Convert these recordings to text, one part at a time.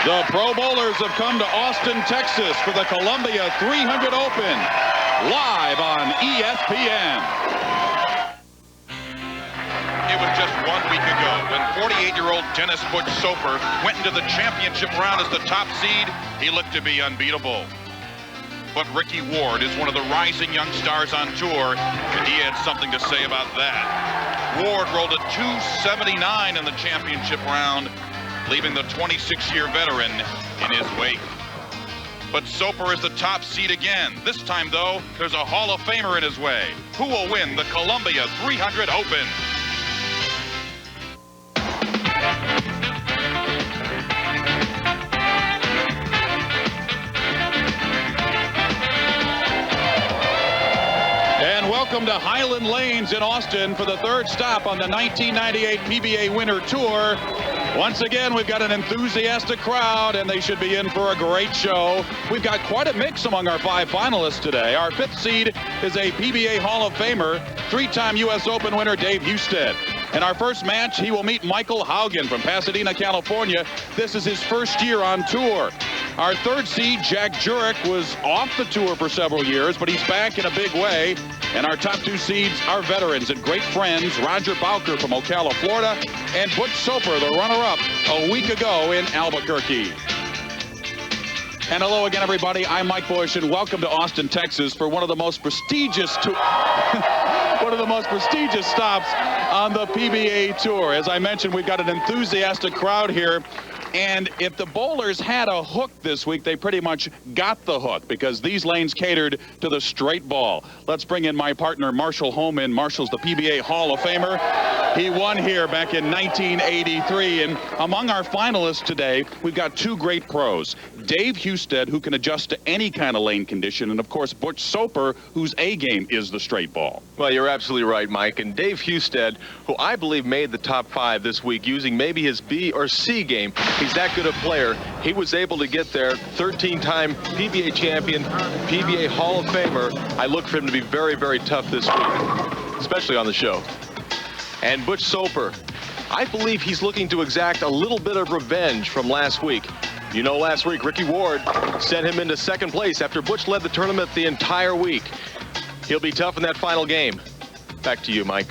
The Pro Bowlers have come to Austin, Texas for the Columbia 300 Open, live on ESPN. It was just 1 week ago when 48-year-old Dennis Butch Soper went into the championship round as the top seed. He looked to be unbeatable. But Ricky Ward is one of the rising young stars on tour, and he had something to say about that. Ward rolled a 279 in the championship round, leaving the 26-year veteran in his wake. But Soper is the top seed again. This time, though, there's a Hall of Famer in his way. Who will win the Columbia 300 Open? Welcome to Highland Lanes in Austin for the third stop on the 1998 PBA Winter Tour. Once again, we've got an enthusiastic crowd, and they should be in for a great show. We've got quite a mix among our 5 finalists today. Our 5th seed is a PBA Hall of Famer, 3-time U.S. Open winner Dave Husted. In our first match, he will meet Michael Haugen from Pasadena, California. This is his first year on tour. Our 3rd seed, Jack Jurek, was off the tour for several years, but he's back in a big way. And our top 2 seeds are veterans and great friends, Roger Bowker from Ocala, Florida, and Butch Soper, the runner-up a week ago in Albuquerque. And hello again, everybody. I'm Mike Bush, and welcome to Austin, Texas, for one of the most prestigious stops on the PBA Tour. As I mentioned, we've got an enthusiastic crowd here. And if the bowlers had a hook this week, they pretty much got the hook because these lanes catered to the straight ball. Let's bring in my partner, Marshall Homan. Marshall's the PBA Hall of Famer. He won here back in 1983. And among our finalists today, we've got 2 great pros. Dave Husted, who can adjust to any kind of lane condition, and of course, Butch Soper, whose A game is the straight ball. Well, you're absolutely right, Mike. And Dave Husted, who I believe made the top 5 this week using maybe his B or C game. He's that good a player. He was able to get there. 13-time PBA champion, PBA Hall of Famer. I look for him to be very, very tough this week, especially on the show. And Butch Soper, I believe he's looking to exact a little bit of revenge from last week. You know, last week, Ricky Ward sent him into 2nd place after Butch led the tournament the entire week. He'll be tough in that final game. Back to you, Mike.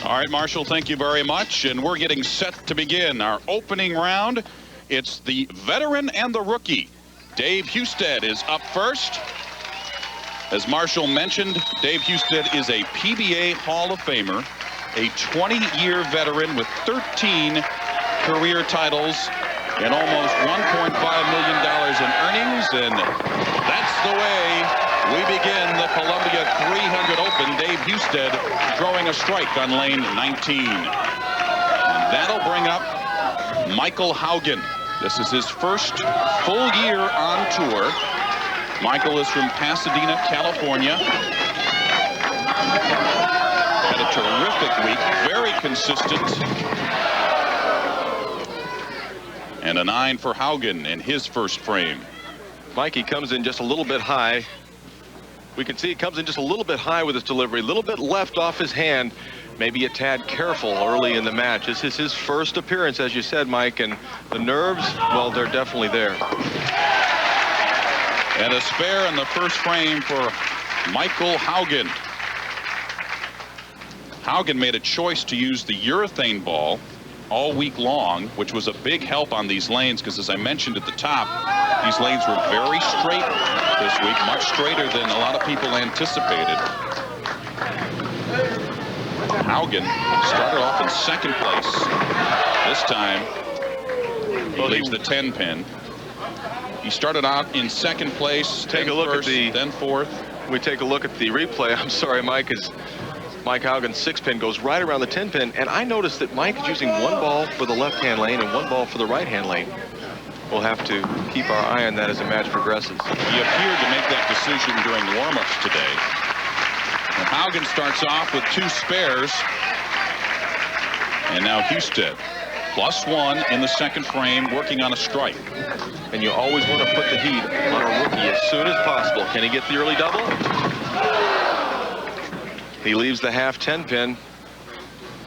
All right, Marshall, thank you very much. And we're getting set to begin our opening round. It's the veteran and the rookie. Dave Husted is up first. As Marshall mentioned, Dave Husted is a PBA Hall of Famer, a 20-year veteran with 13 career titles and almost $1.5 million in earnings. And that's the way we begin the Columbia 300 Open. Dave Husted throwing a strike on lane 19. And that'll bring up Michael Haugen. This is his first full year on tour. Michael is from Pasadena, California. Had a terrific week, very consistent. And a 9 for Haugen in his first frame. Mikey comes in just a little bit high. We can see he comes in just a little bit high with his delivery, a little bit left off his hand. Maybe a tad careful early in the match. This is his first appearance, as you said, Mike, and the nerves, well, they're definitely there. And a spare in the first frame for Michael Haugen. Haugen made a choice to use the urethane ball all week long, which was a big help on these lanes because, as I mentioned at the top, these lanes were very straight this week, much straighter than a lot of people anticipated. Haugen started off in 2nd place. This time, he leaves the 10 pin. He started out in 2nd place. Take a look first, at the then 4th. We take a look at the replay. I'm sorry, Mike, as Mike Haugen's 6 pin goes right around the 10 pin, and I noticed that Mike is using 1 ball for the left-hand lane and 1 ball for the right-hand lane. We'll have to keep our eye on that as the match progresses. He appeared to make that decision during warm-ups today. And Haugen starts off with 2 spares. And now Husted, +1 in the 2nd frame, working on a strike. And you always want to put the heat on a rookie as soon as possible. Can he get the early double? He leaves the half 10 pin.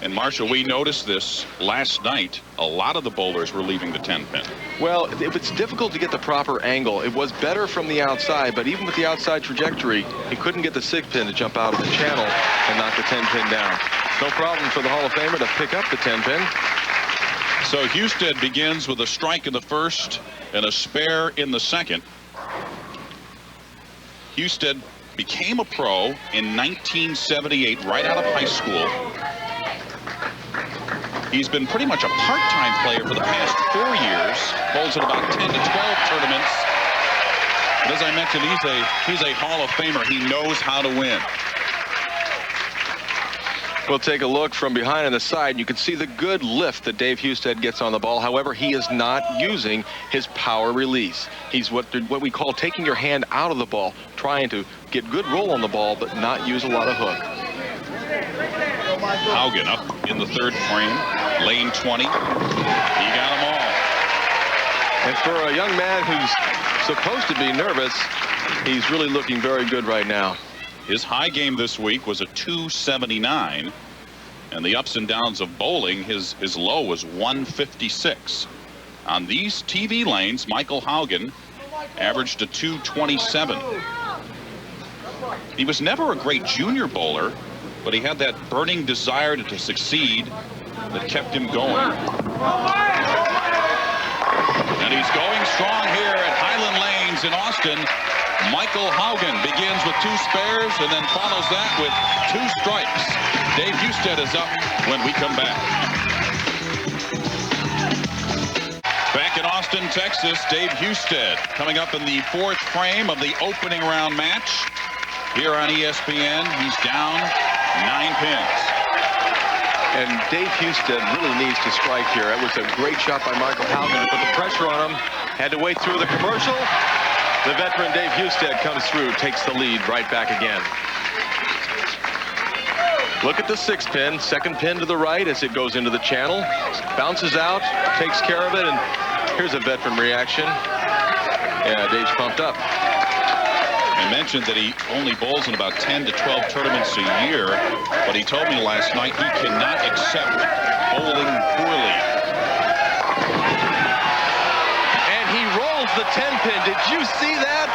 And Marshall, we noticed this last night. A lot of the bowlers were leaving the 10-pin. Well, if it's difficult to get the proper angle, it was better from the outside, but even with the outside trajectory, he couldn't get the 6-pin to jump out of the channel and knock the 10-pin down. No problem for the Hall of Famer to pick up the 10-pin. So Husted begins with a strike in the first and a spare in the second. Husted became a pro in 1978, right out of high school. He's been pretty much a part-time player for the past 4 years. Bowls at about 10 to 12 tournaments. But as I mentioned, he's a Hall of Famer. He knows how to win. We'll take a look from behind on the side. You can see the good lift that Dave Husted gets on the ball. However, he is not using his power release. He's what we call taking your hand out of the ball, trying to get good roll on the ball, but not use a lot of hook. Haugen up in the third frame, lane 20. He got them all. And for a young man who's supposed to be nervous, he's really looking very good right now. His high game this week was a 279, and the ups and downs of bowling, his low was 156. On these TV lanes, Michael Haugen averaged a 227. He was never a great junior bowler, but he had that burning desire to succeed that kept him going. And he's going strong here at Highland Lanes in Austin. Michael Haugen begins with 2 spares and then follows that with 2 strikes. Dave Husted is up when we come back. Back in Austin, Texas, Dave Husted coming up in the 4th frame of the opening round match. Here on ESPN, he's down 9 pins. And Dave Husted really needs to strike here. That was a great shot by Michael Haugen to put the pressure on him. Had to wait through the commercial. The veteran Dave Husted comes through, takes the lead right back again. Look at the 6-pin, 2nd pin to the right as it goes into the channel. Bounces out, takes care of it, and here's a veteran reaction. Yeah, Dave's pumped up. I mentioned that he only bowls in about 10 to 12 tournaments a year, but he told me last night he cannot accept bowling poorly. And he rolls the 10-pin. Did you see that?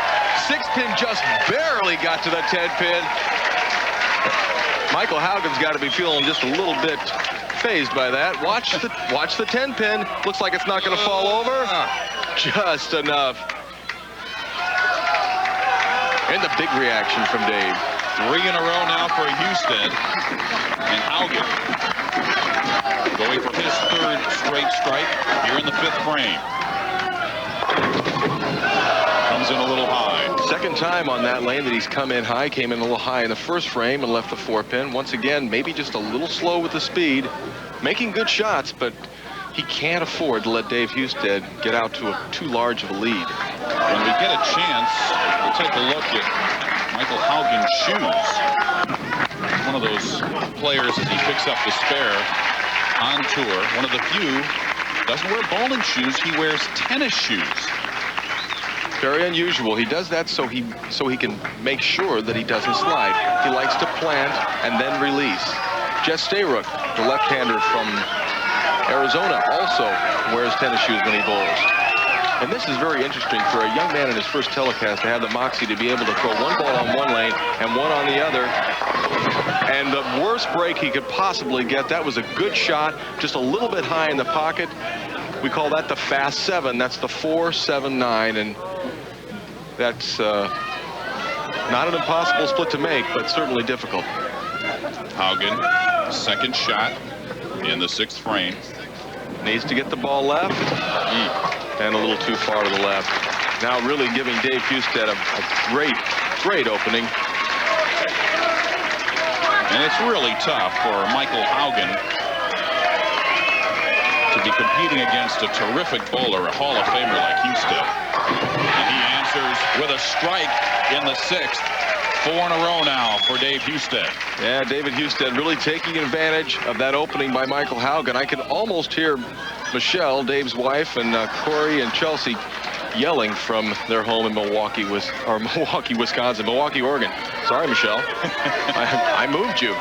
6-pin just barely got to the 10-pin. Michael Haugen's got to be feeling just a little bit phased by that. Watch the 10-pin. Looks like it's not going to fall over. Just enough. And the big reaction from Dave. 3 in a row now for Husted. And Haugen going for his 3rd straight strike here in the 5th frame. Comes in a little high. 2nd time on that lane that he's come in high. Came in a little high in the 1st frame and left the 4-pin. Once again, maybe just a little slow with the speed. Making good shots, but he can't afford to let Dave Husted get out to too large of a lead. When we get a chance, we'll take a look at Michael Haugen's shoes. One of those players as he picks up the spare on tour. One of the few doesn't wear bowling shoes, he wears tennis shoes. Very unusual. He does that so he can make sure that he doesn't slide. He likes to plant and then release. Jess Stayrook, the left-hander from Arizona, also wears tennis shoes when he bowls. And this is very interesting for a young man in his first telecast to have the moxie to be able to throw one ball on one lane and one on the other. And the worst break he could possibly get, that was a good shot, just a little bit high in the pocket. We call that the fast 7. That's the 4-7-9, and that's not an impossible split to make, but certainly difficult. Haugen, 2nd shot in the 6th frame. Needs to get the ball left. And a little too far to the left. Now really giving Dave Husted a great opening. And it's really tough for Michael Haugen to be competing against a terrific bowler, a Hall of Famer like Husted. And he answers with a strike in the 6th. 4 in a row now for Dave Husted. Yeah, David Husted really taking advantage of that opening by Michael Haugen. I can almost hear Michelle, Dave's wife, and Corey and Chelsea yelling from their home in Milwaukee, Wisconsin, Milwaukee, Oregon. Sorry, Michelle. I moved you.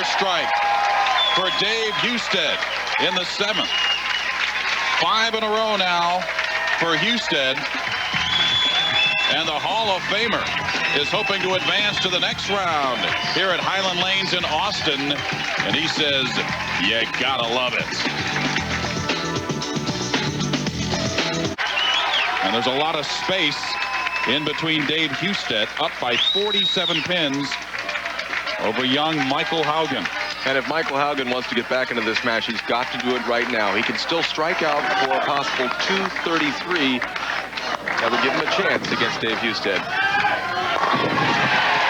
another strike for Dave Husted in the 7th. 5 in a row now for Husted. And the Hall of Famer is hoping to advance to the next round here at Highland Lanes in Austin. And he says, you gotta love it. And there's a lot of space in between Dave Husted, up by 47 pins over young Michael Haugen. And if Michael Haugen wants to get back into this match, he's got to do it right now. He can still strike out for a possible 233. That would give him a chance against Dave Husted.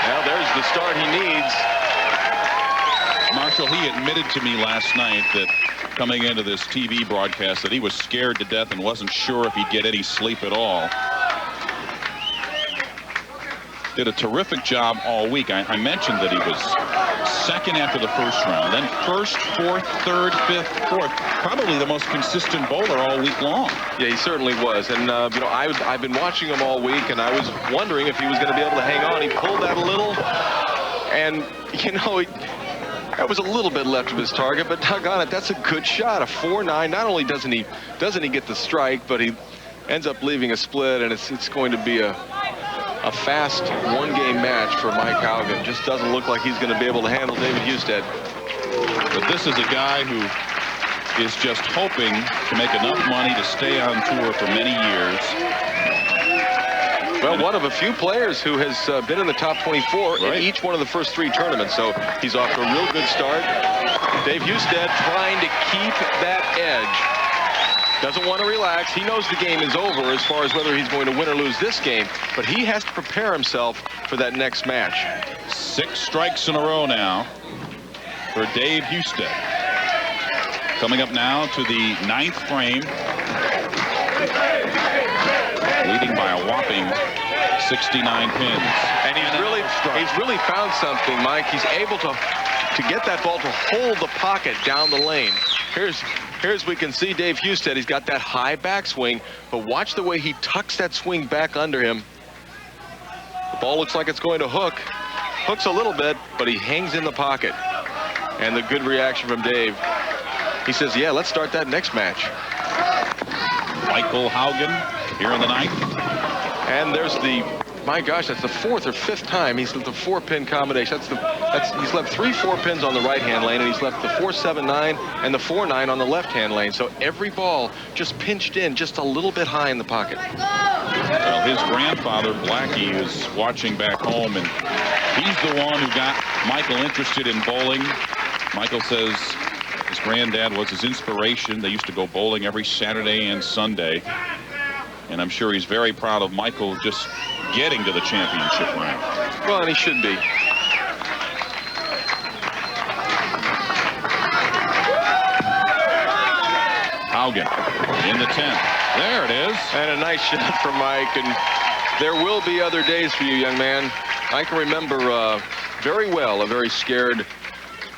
Now there's the start he needs. Marshall, he admitted to me last night that coming into this TV broadcast that he was scared to death and wasn't sure if he'd get any sleep at all. Did a terrific job all week. I mentioned that he was second after the first round, then first, fourth, third, fifth, fourth. Probably the most consistent bowler all week long. Yeah, he certainly was. And, you know, I've been watching him all week, and I was wondering if he was going to be able to hang on. He pulled that a little, and, you know, that was a little bit left of his target, but doggone it, that's a good shot. A 4-9. Not only doesn't he get the strike, but he ends up leaving a split, and it's going to be a fast one-game match for Mike Haugen. Just doesn't look like he's going to be able to handle David Husted. But this is a guy who is just hoping to make enough money to stay on tour for many years. Well, one of a few players who has been in the top 24 in each one of the first 3 tournaments, so he's off to a real good start. Dave Husted trying to keep that edge. Doesn't want to relax. He knows the game is over as far as whether he's going to win or lose this game, but he has to prepare himself for that next match. 6 strikes in a row now for Dave Husted. Coming up now to the 9th frame, leading by a whopping 69 pins. And he's really found something, Mike. He's able to get that ball to hold the pocket down the lane. Here's we can see Dave Husted. He's got that high backswing, but watch the way he tucks that swing back under him. The ball looks like it's going to hook. Hooks a little bit, but he hangs in the pocket. And the good reaction from Dave. He says, yeah, let's start that next match. Michael Haugen here in the 9th. And there's the, my gosh, that's the 4th or 5th time he's left the 4-pin combination. He's left 3 4-pins on the right-hand lane, and he's left the 4-7-9 and the 4-9 on the left-hand lane. So every ball just pinched in just a little bit high in the pocket. Well, his grandfather, Blackie, is watching back home, and he's the one who got Michael interested in bowling. Michael says his granddad was his inspiration. They used to go bowling every Saturday and Sunday. And I'm sure he's very proud of Michael just getting to the championship round. Well, and he should be. Haugen in the 10th. There it is. And a nice shot from Mike. And there will be other days for you, young man. I can remember very well a very scared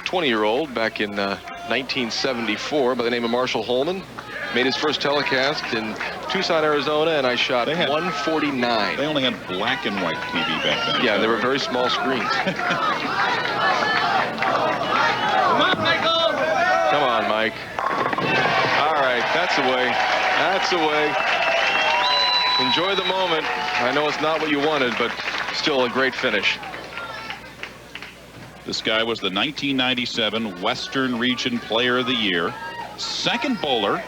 20-year-old back in 1974 by the name of Marshall Holman. Made his first telecast in Tucson, Arizona, and I shot 149. They only had black and white TV back then. Yeah, they were very small screens. Come on, Michael! Come on, Mike. All right, that's the way. That's the way. Enjoy the moment. I know it's not what you wanted, but still a great finish. This guy was the 1997 Western Region Player of the Year. Second bowler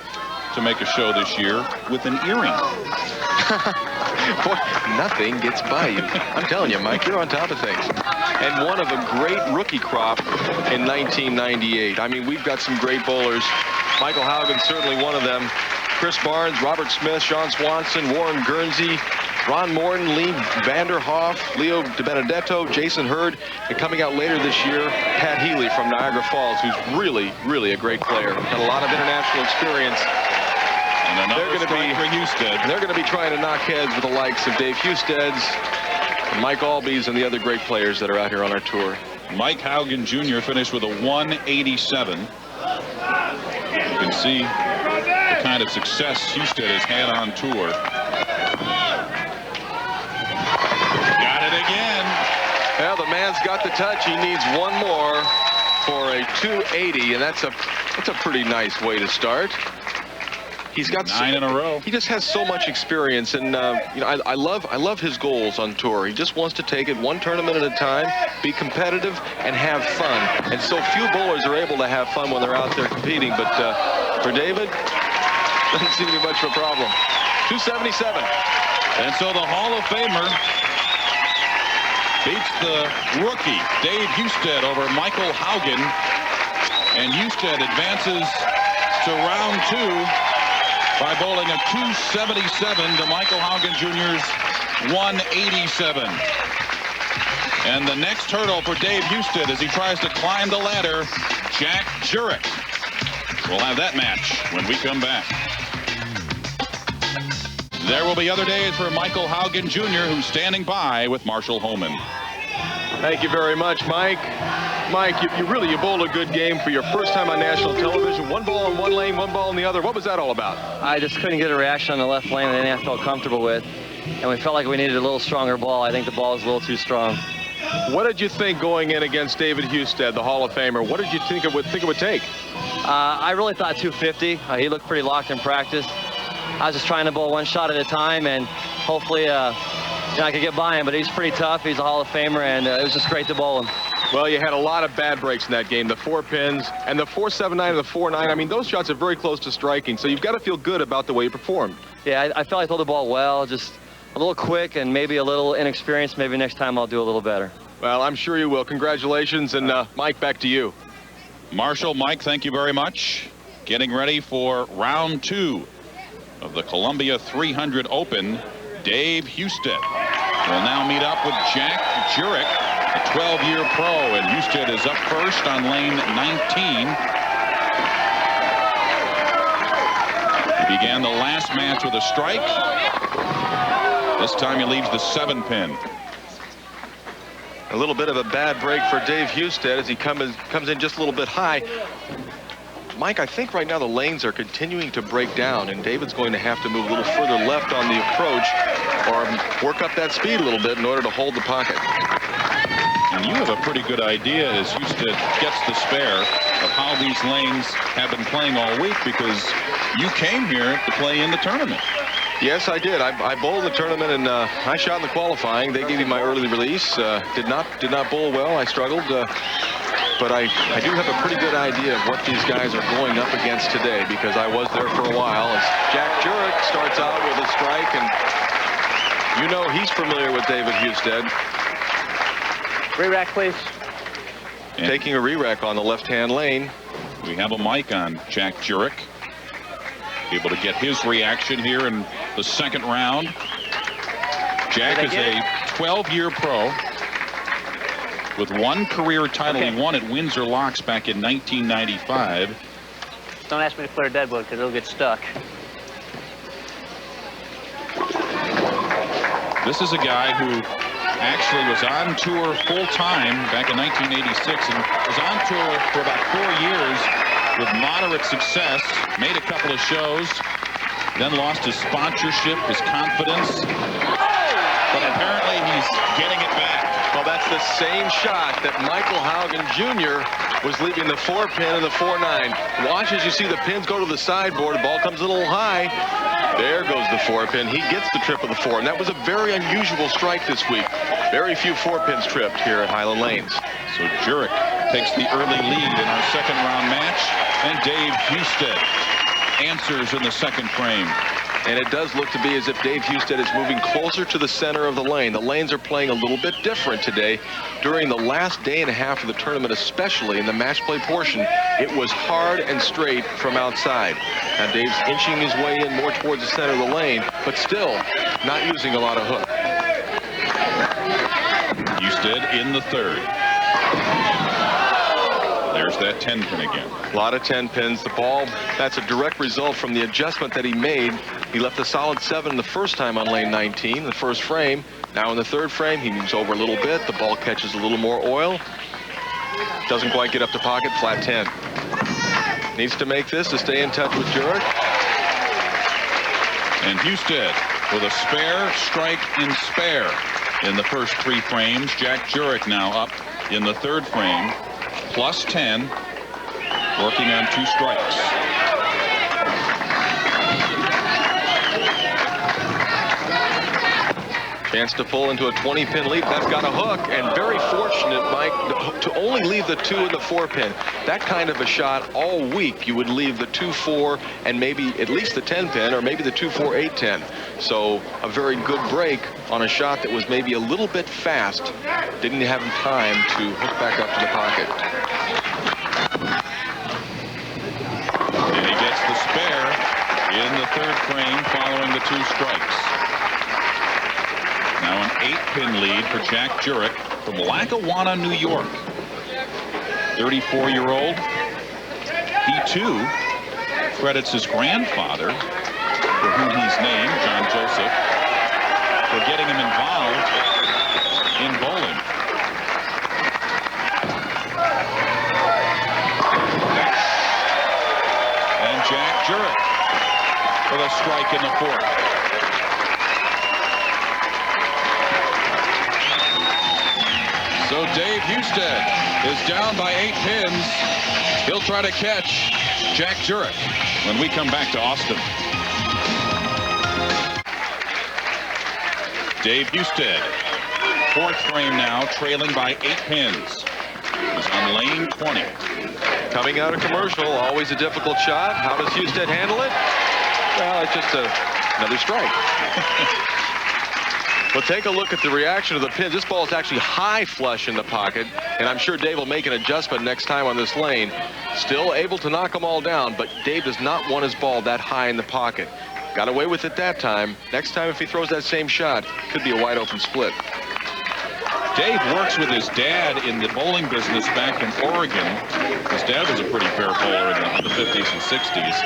to make a show this year with an earring. Boy, nothing gets by you. I'm telling you, Mike, you're on top of things. And one of a great rookie crop in 1998. I mean, we've got some great bowlers. Michael Haugen, certainly one of them. Chris Barnes, Robert Smith, Sean Swanson, Warren Guernsey, Ron Morton, Lee Vanderhoff, Leo DiBenedetto, Jason Hurd, and coming out later this year, Pat Healy from Niagara Falls, who's really, really a great player. Got a lot of international experience. And they're going to be for Husted. They're going to be trying to knock heads with the likes of Dave Husted's, Mike Albies, and the other great players that are out here on our tour. Mike Haugen Jr. finished with a 187. You can see the kind of success Husted has had on tour. Got it again. Well, the man's got the touch. He needs one more. for a 280, and that's a pretty nice way to start. He's got 9 in a row. He just has so much experience, and you know, I love his goals on tour. He just wants to take it one tournament at a time, be competitive, and have fun. And so few bowlers are able to have fun when they're out there competing. But for David, doesn't seem to be much of a problem. 277. And so the Hall of Famer beats the rookie Dave Husted over Michael Haugen, and Husted advances to round 2 by bowling a 277 to Michael Haugen Jr.'s 187. And the next hurdle for Dave Husted as he tries to climb the ladder, Jack Jurek. We'll have that match when we come back. There will be other days for Michael Haugen Jr., who's standing by with Marshall Homan. Thank you very much, Mike. Mike, you bowled a good game for your first time on national television. One ball in one lane, one ball in the other. What was that all about? I just couldn't get a reaction on the left lane that I felt comfortable with. And we felt like we needed a little stronger ball. I think the ball was a little too strong. What did you think going in against David Husted, the Hall of Famer? What did you think it would take? I really thought 250. He looked pretty locked in practice. I was just trying to bowl one shot at a time, and hopefully I could get by him, but he's pretty tough. He's a Hall of Famer, and it was just great to bowl him. Well, you had a lot of bad breaks in that game. The 4 pins and the 479 and the 49. I mean, those shots are very close to striking, so you've got to feel good about the way you performed. Yeah, I felt like I threw the ball well, just a little quick and maybe a little inexperienced. Maybe next time I'll do a little better. Well, I'm sure you will. Congratulations, and Mike, back to you. Marshall, Mike, thank you very much. Getting ready for round 2 of the Columbia 300 Open. Dave Husted will now meet up with Jack Jurek, a 12-year pro, and Husted is up first on lane 19. He began the last match with a strike. This time he leaves the 7-pin. A little bit of a bad break for Dave Husted as he comes in just a little bit high. Mike, I think right now the lanes are continuing to break down, and David's going to have to move a little further left on the approach or work up that speed a little bit in order to hold the pocket. And you have a pretty good idea as Husted gets the spare of how these lanes have been playing all week, because you came here to play in the tournament. Yes, I did. I bowled the tournament, and I shot in the qualifying. They gave me my early release. Did not bowl well. I struggled. But I do have a pretty good idea of what these guys are going up against today, because I was there for a while. As Jack Jurek starts out with a strike, and you know he's familiar with David Husted. Re-rack, please. And taking a re-rack on the left-hand lane. We have a mic on Jack Jurek. Able to get his reaction here in the second round. Jack is a 12-year pro with one career title. He won at Windsor Locks back in 1995. Don't ask me to clear deadwood because it'll get stuck. This is a guy who actually was on tour full-time back in 1986 and was on tour for about 4 years with moderate success, made a couple of shows, then lost his sponsorship, his confidence, but apparently he's getting it back. Well, that's the same shot that Michael Haugen Jr. was leaving the 4-pin and the 4-9. Watch as you see the pins go to the sideboard. The ball comes a little high. There goes the 4-pin. He gets the trip of the 4, and that was a very unusual strike this week. Very few 4-pins tripped here at Highland Lanes. So Jurek takes the early lead in our second round match, and Dave Husted answers in the second frame. And it does look to be as if Dave Husted is moving closer to the center of the lane. The lanes are playing a little bit different today. During the last day and a half of the tournament, especially in the match play portion, it was hard and straight from outside. Now Dave's inching his way in more towards the center of the lane, but still not using a lot of hook. Husted in the third. There's that 10-pin again. A lot of 10 pins. The ball, that's a direct result from the adjustment that he made. He left a solid 7 the first time on lane 19, the first frame. Now in the third frame, he moves over a little bit. The ball catches a little more oil. Doesn't quite get up to pocket, flat 10. Needs to make this to stay in touch with Jurek. And Husted with a spare, strike, and spare in the first 3 frames. Jack Jurek now up in the third frame. plus 10, working on 2 strikes. Chance to pull into a 20-pin lead. That's got a hook, and very fortunate, Mike, to only leave the 2 in the 4-pin. That kind of a shot all week, you would leave the 2-4 and maybe at least the 10-pin, or maybe the 2-4, 8-10. So a very good break on a shot that was maybe a little bit fast. Didn't have time to hook back up to the pocket. And he gets the spare in the 3rd frame following the 2 strikes. Now an 8-pin lead for Jack Jurek from Lackawanna, New York. 34-year-old. He, too, credits his grandfather, for whom he's named, John Joseph, for getting him involved in bowling. And Jack Jurek with a strike in the 4th. So Dave Husted is down by 8 pins. He'll try to catch Jack Jurek when we come back to Austin. Dave Husted, 4th frame now, trailing by 8 pins. He's on lane 20. Coming out of commercial, always a difficult shot. How does Husted handle it? Well, it's just another strike. But take a look at the reaction of the pins. This ball is actually high flush in the pocket, and I'm sure Dave will make an adjustment next time on this lane. Still able to knock them all down, but Dave does not want his ball that high in the pocket. Got away with it that time. Next time, if he throws that same shot, could be a wide open split. Dave works with his dad in the bowling business back in Oregon. His dad was a pretty fair bowler in the 50s and 60s.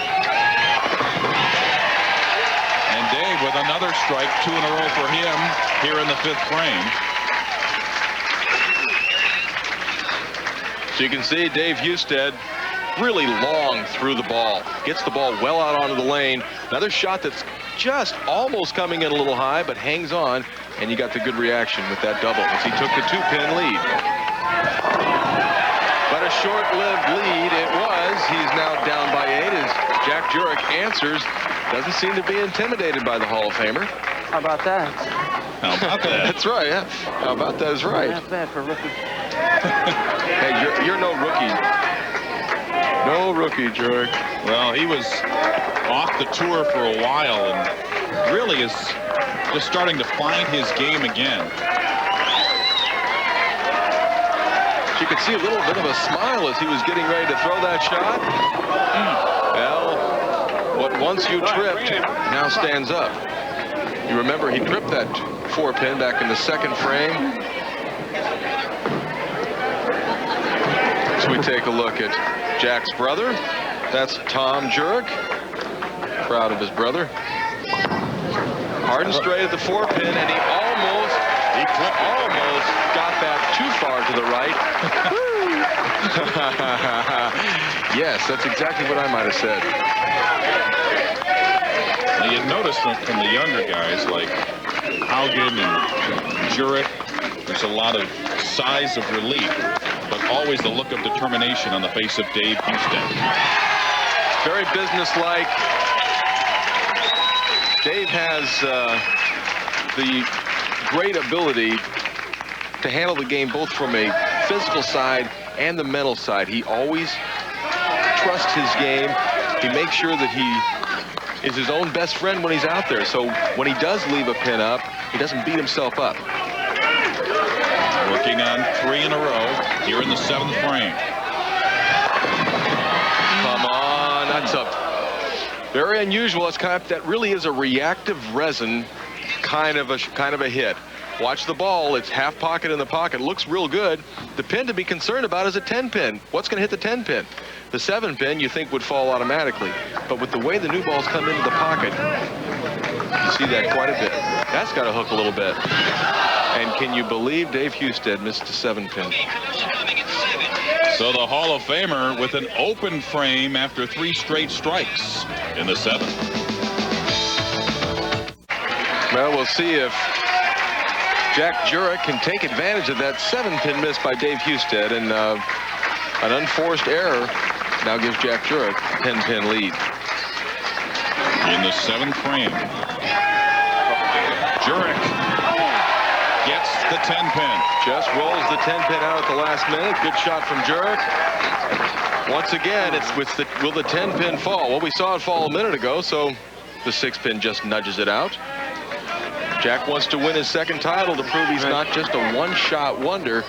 And Dave with another strike, 2 in a row for him here in the 5th frame. So you can see Dave Husted really long through the ball. Gets the ball well out onto the lane. Another shot that's just almost coming in a little high, but hangs on. And you got the good reaction with that double as he took the 2-pin lead. But a short-lived lead it was. He's now down by 8 as Jack Jurek answers. Doesn't seem to be intimidated by the Hall of Famer. How about that? How about that? That's right. Yeah. How about that is right. Not bad for a rookie. Hey, you're no rookie. No rookie, Jurek. Well, he was off the tour for a while and really is just starting to find his game again. You could see a little bit of a smile as he was getting ready to throw that shot. Well, what once you tripped now stands up. You remember he tripped that 4-pin back in the 2nd frame. So we take a look at Jack's brother. That's Tom Jurek. Proud of his brother. Hard and straight at the 4-pin, and he almost got that too far to the right. Yes, that's exactly what I might have said. Now you notice from the younger guys like Haugen and Jurek, there's a lot of size of relief, but always the look of determination on the face of Dave Husted. Very businesslike. Dave has the great ability to handle the game both from a physical side and the mental side. He always trusts his game. He makes sure that he is his own best friend when he's out there. So when he does leave a pin up, he doesn't beat himself up. Working on 3 in a row here in the 7th frame. Come on, that's a very unusual. It's kind of, that really is a reactive resin kind of a hit. Watch the ball. It's half pocket in the pocket. Looks real good. The pin to be concerned about is a 10-pin. What's going to hit the 10-pin? The 7-pin you think would fall automatically. But with the way the new balls come into the pocket, you see that quite a bit. That's got to hook a little bit. And can you believe Dave Husted missed the 7-pin? So the Hall of Famer with an open frame after 3 straight strikes in the 7th. Well, we'll see if Jack Jurek can take advantage of that 7-pin miss by Dave Husted. And An unforced error now gives Jack Jurek a 10-pin lead. In the 7th frame, Jurek gets the 10-pin. Just rolls the 10-pin out at the last minute. Good shot from Jurek. Once again, will the 10-pin fall? Well, we saw it fall a minute ago, so the 6-pin just nudges it out. Jack wants to win his 2nd title to prove he's not just a one-shot wonder.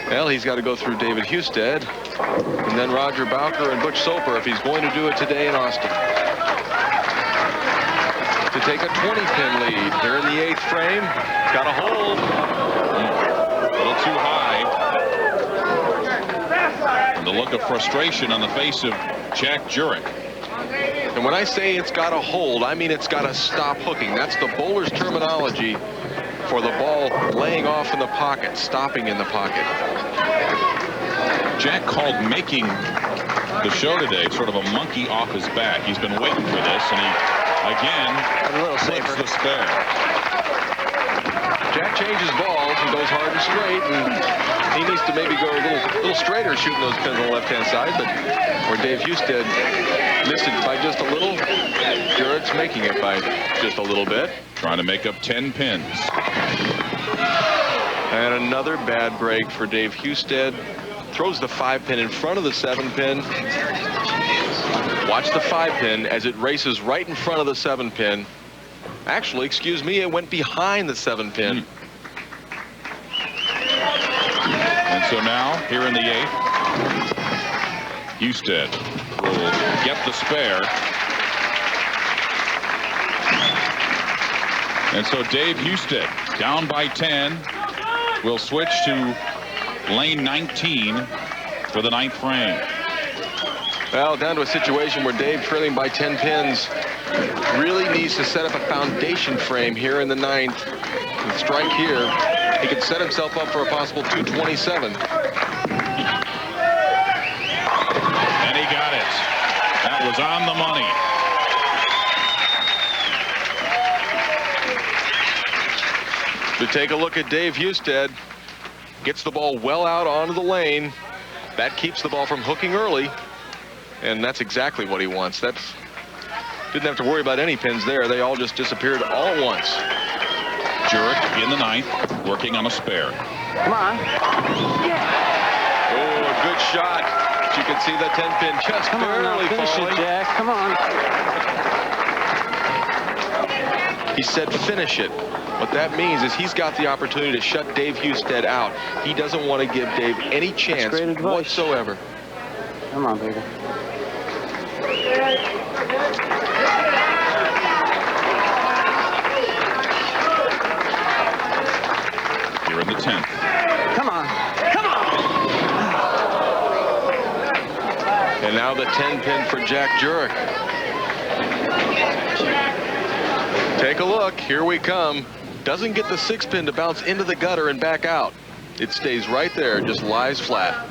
Well, he's got to go through David Husted and then Roger Bowker and Butch Soper if he's going to do it today in Austin. To take a 20-pin lead here in the 8th frame. Got a hold. A little too high. And the look of frustration on the face of Jack Jurek. And when I say it's got to hold, I mean it's got to stop hooking. That's the bowler's terminology for the ball laying off in the pocket, stopping in the pocket. Jack called making the show today sort of a monkey off his back. He's been waiting for this, and he again A little flips safer. the spare. Jack changes balls and goes hard and straight, and he needs to maybe go a little straighter shooting those pins on the left-hand side, but where Dave Husted missed it by just a little, Jurek's making it by just a little bit. Trying to make up 10 pins. And another bad break for Dave Husted. Throws the 5-pin in front of the 7-pin. Watch the 5-pin as it races right in front of the 7-pin. Actually, excuse me, it went behind the 7-pin. And so now, here in the 8th, Husted will get the spare. And so Dave Husted, down by 10, will switch to lane 19 for the 9th frame. Well, down to a situation where Dave, trailing by 10 pins, really needs to set up a foundation frame here in the 9th. With strike here, he could set himself up for a possible 227. And he got it. That was on the money. To take a look at Dave Husted, gets the ball well out onto the lane. That keeps the ball from hooking early, and that's exactly what he wants. Didn't have to worry about any pins there. They all just disappeared all at once. Jurek in the 9th, working on a spare. Come on. Oh, a good shot. But you can see the 10-pin just Come on now, barely finish falling. it, Jack. Come on. He said finish it. What that means is he's got the opportunity to shut Dave Husted out. He doesn't want to give Dave any chance great advice. whatsoever. Come on, baby. Here in the 10th. Come on. Come on. And now the 10-pin for Jack Jurek. Take a look. Here we come. Doesn't get the 6-pin to bounce into the gutter and back out. It stays right there, just lies flat.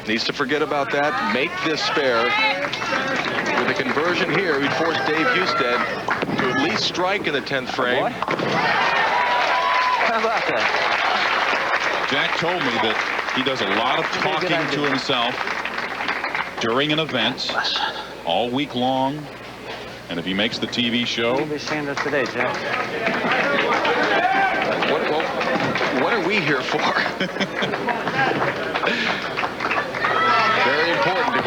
Needs to forget about that. Make this spare. With a conversion here, he'd force Dave Husted to at least strike in the 10th frame. What? How about that? Jack told me that he does a lot of talking to himself during an event all week long. And if he makes the TV show... What are we seeing this today, Jack? What are we here for? Very important to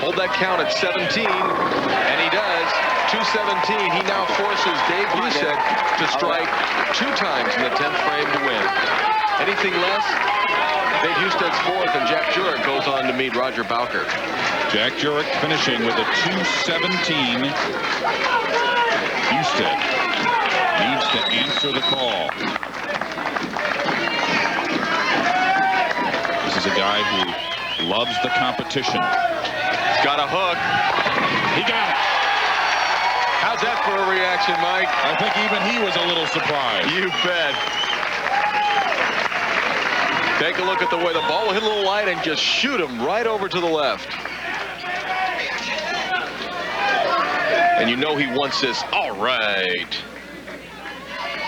hold that count at 17, and he does. 217. He now forces Dave Husted to strike 2 times in the 10th frame to win. Anything less, Dave Husted's 4th, and Jack Jurek goes on to meet Roger Bowker. Jack Jurek finishing with a 217. Husted needs to answer the call. This is a guy who loves the competition. He's got a hook. He got it. How's that for a reaction, Mike? I think even he was a little surprised. You bet. Take a look at the way the ball will hit a little light and just shoot him right over to the left. And you know he wants this. All right.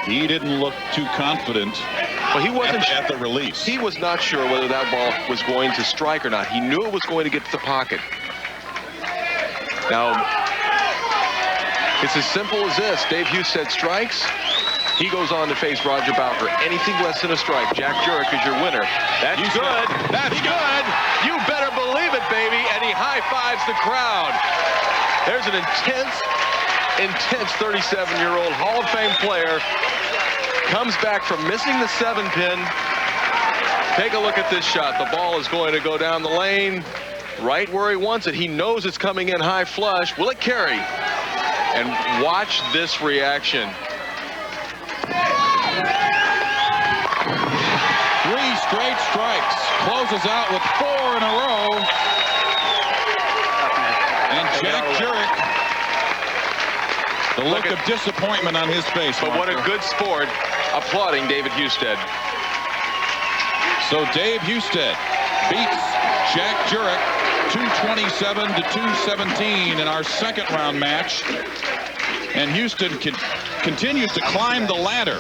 He didn't look too confident Well, he wasn't at the release. He was not sure whether that ball was going to strike or not. He knew it was going to get to the pocket. Now, it's as simple as this. Dave Husted strikes. He goes on to face Roger Bowker. Anything less than a strike. Jack Jurek is your winner. That's good. That's good. You better believe it, baby. And he high-fives the crowd. There's an intense 37-year-old Hall of Fame player. Comes back from missing the 7-pin. Take a look at this shot. The ball is going to go down the lane right where he wants it. He knows it's coming in high flush. Will it carry? And watch this reaction. 3 straight strikes. Closes out with 4 in a row. And Jack Jurek, the look of disappointment on his face. But what a good sport, applauding David Husted. So Dave Husted beats Jack Jurek 227 to 217 in our second round match. And Houston continues to climb the ladder.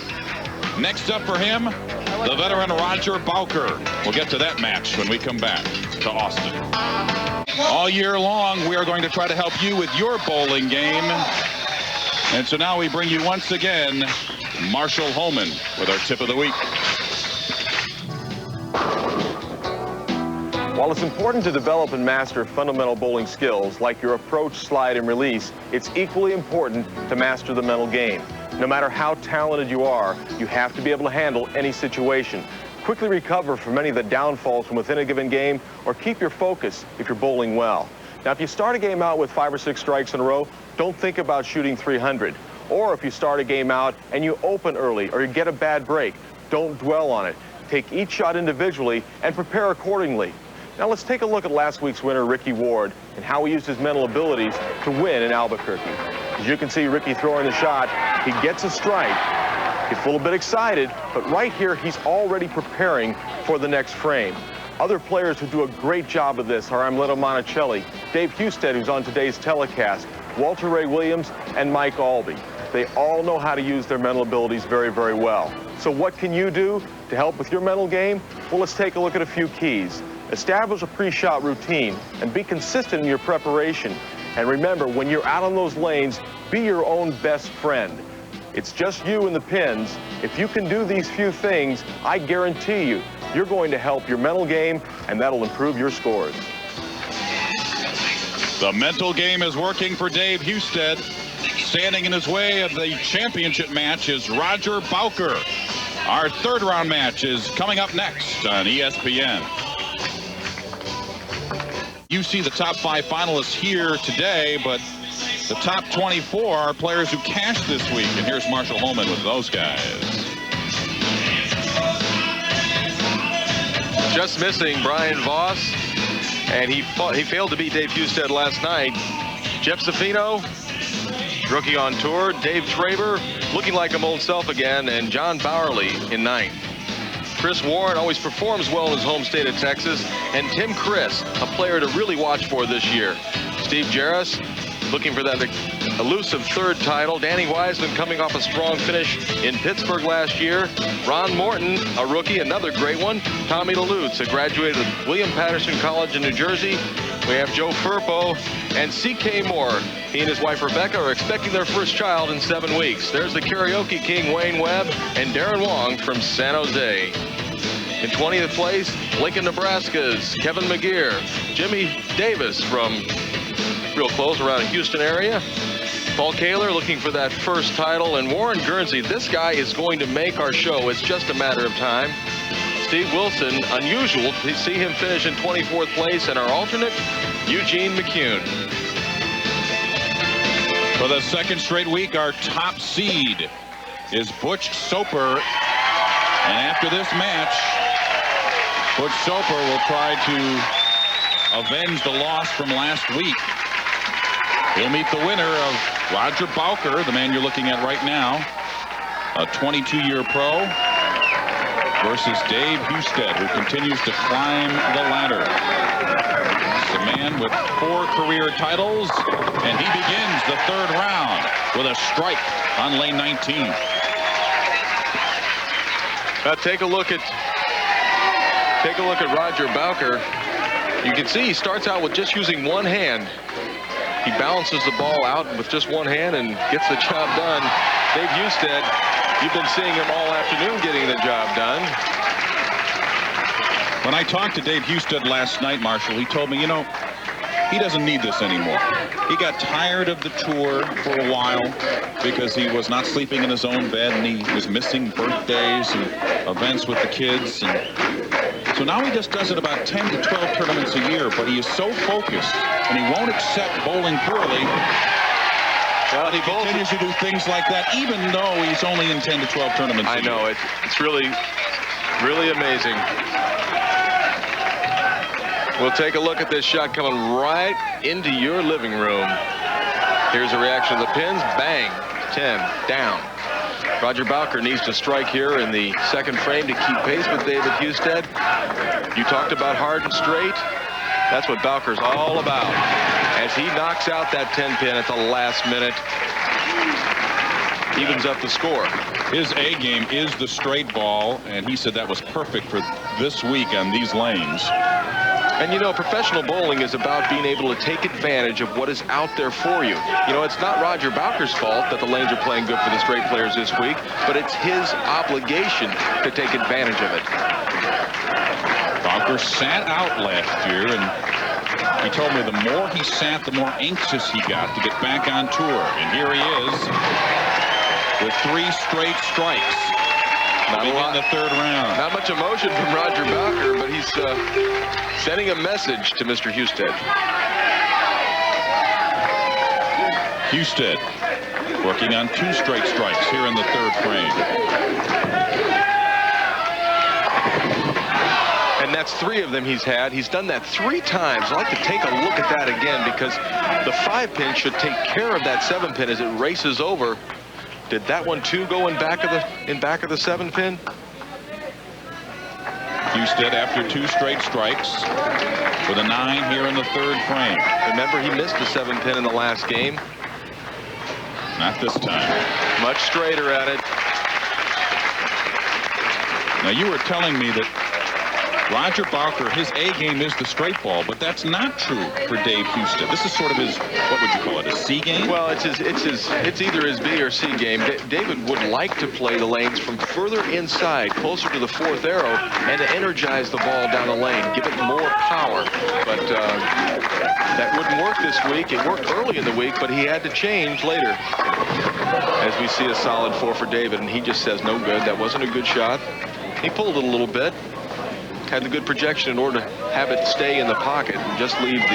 Next up for him, the veteran Roger Bowker. We'll get to that match when we come back to Austin. All year long, we are going to try to help you with your bowling game. And so now we bring you once again Marshall Haugen with our tip of the week. While it's important to develop and master fundamental bowling skills like your approach, slide, and release, it's equally important to master the mental game. No matter how talented you are, you have to be able to handle any situation. Quickly recover from any of the downfalls from within a given game, or keep your focus if you're bowling well. Now, if you start a game out with 5 or 6 strikes in a row, don't think about shooting 300. Or if you start a game out and you open early or you get a bad break, don't dwell on it. Take each shot individually and prepare accordingly. Now let's take a look at last week's winner, Ricky Ward, and how he used his mental abilities to win in Albuquerque. As you can see, Ricky throwing the shot, he gets a strike. Gets a little bit excited, but right here, he's already preparing for the next frame. Other players who do a great job of this are Amleto Monticelli, Dave Husted, who's on today's telecast, Walter Ray Williams, and Mike Albee. They all know how to use their mental abilities very, very well. So what can you do to help with your mental game? Well, let's take a look at a few keys. Establish a pre-shot routine and be consistent in your preparation. And remember, when you're out on those lanes, be your own best friend. It's just you and the pins. If you can do these few things, I guarantee you, you're going to help your mental game, and that'll improve your scores. The mental game is working for Dave Husted. Standing in his way of the championship match is Roger Bowker. Our third round match is coming up next on ESPN. You see the top 5 finalists here today, but the top 24 are players who cashed this week. And here's Marshall Haugen with those guys. Just missing Brian Voss, and he failed to beat Dave Husted last night. Jeff Zafino, rookie on tour. Dave Traber, looking like him old self again, and John Bowerly in 9th. Chris Warren always performs well in his home state of Texas, and Tim Chris, a player to really watch for this year. Steve Jarris, looking for that elusive 3rd title. Danny Wiseman coming off a strong finish in Pittsburgh last year. Ron Morton, a rookie, another great one. Tommy DeLutz, who graduated with William Patterson College in New Jersey. We have Joe Firpo and C.K. Moore. He and his wife Rebecca are expecting their first child in 7 weeks. There's the karaoke king Wayne Webb and Darren Wong from San Jose. In 20th place, Lincoln, Nebraska's Kevin McGear. Jimmy Davis from real close around the Houston area. Paul Kaler looking for that first title. And Warren Guernsey, this guy is going to make our show. It's just a matter of time. Steve Wilson, unusual to see him finish in 24th place. And our alternate, Eugene McCune. For the second straight week, our top seed is Butch Soper. And after this match, Butch Soper will try to avenge the loss from last week. He'll meet the winner of Roger Bowker, the man you're looking at right now, a 22-year pro, versus Dave Husted, who continues to climb the ladder. He's a man with 4 career titles, and he begins the 3rd round with a strike on lane 19. Take a look at Roger Bowker. You can see he starts out with just using one hand. He balances the ball out with just one hand and gets the job done. Dave Husted, you've been seeing him all afternoon getting the job done. When I talked to Dave Husted last night, Marshall, he told me, you know, he doesn't need this anymore. He got tired of the tour for a while because he was not sleeping in his own bed and he was missing birthdays and events with the kids. And so now he just does it about 10 to 12 tournaments a year, but he is so focused and he won't accept bowling poorly. Well, he continues to do things like that, even though he's only in 10 to 12 tournaments a year. I know, it's really, really amazing. We'll take a look at this shot coming right into your living room. Here's a reaction to the pins. Bang. 10 down. Roger Bowker needs to strike here in the second frame to keep pace with David Husted. You talked about hard and straight. That's what Bowker's all about. As he knocks out that 10 pin at the last minute, evens up the score. His A game is the straight ball, and he said that was perfect for this week on these lanes. And you know, professional bowling is about being able to take advantage of what is out there for you. You know, it's not Roger Bowker's fault that the lanes are playing good for the straight players this week, but it's his obligation to take advantage of it. Bowker sat out last year, and he told me the more he sat, the more anxious he got to get back on tour. And here he is with 3 straight strikes. Not in the third round. Not much emotion from Roger Bowker, but he's sending a message to Mr. Husted. Husted working on 2 straight strikes here in the third frame. And that's 3 of them he's had. He's done that 3 times. I'd like to take a look at that again because the 5 pin should take care of that 7 pin as it races over. Did that one too go in back of the 7 pin? Husted after 2 straight strikes with a 9 here in the third frame. Remember, he missed the 7 pin in the last game. Not this time. Much straighter at it. Now, you were telling me that Roger Bowker, his A game is the straight ball, but that's not true for Dave Husted. This is sort of his, what would you call it, a C game? Well, it's either his B or C game. David would like to play the lanes from further inside, closer to the 4th arrow, and to energize the ball down the lane, give it more power. But that wouldn't work this week. It worked early in the week, but he had to change later. As we see a solid 4 for David, and he just says no good. That wasn't a good shot. He pulled it a little bit. Had the good projection in order to have it stay in the pocket and just leave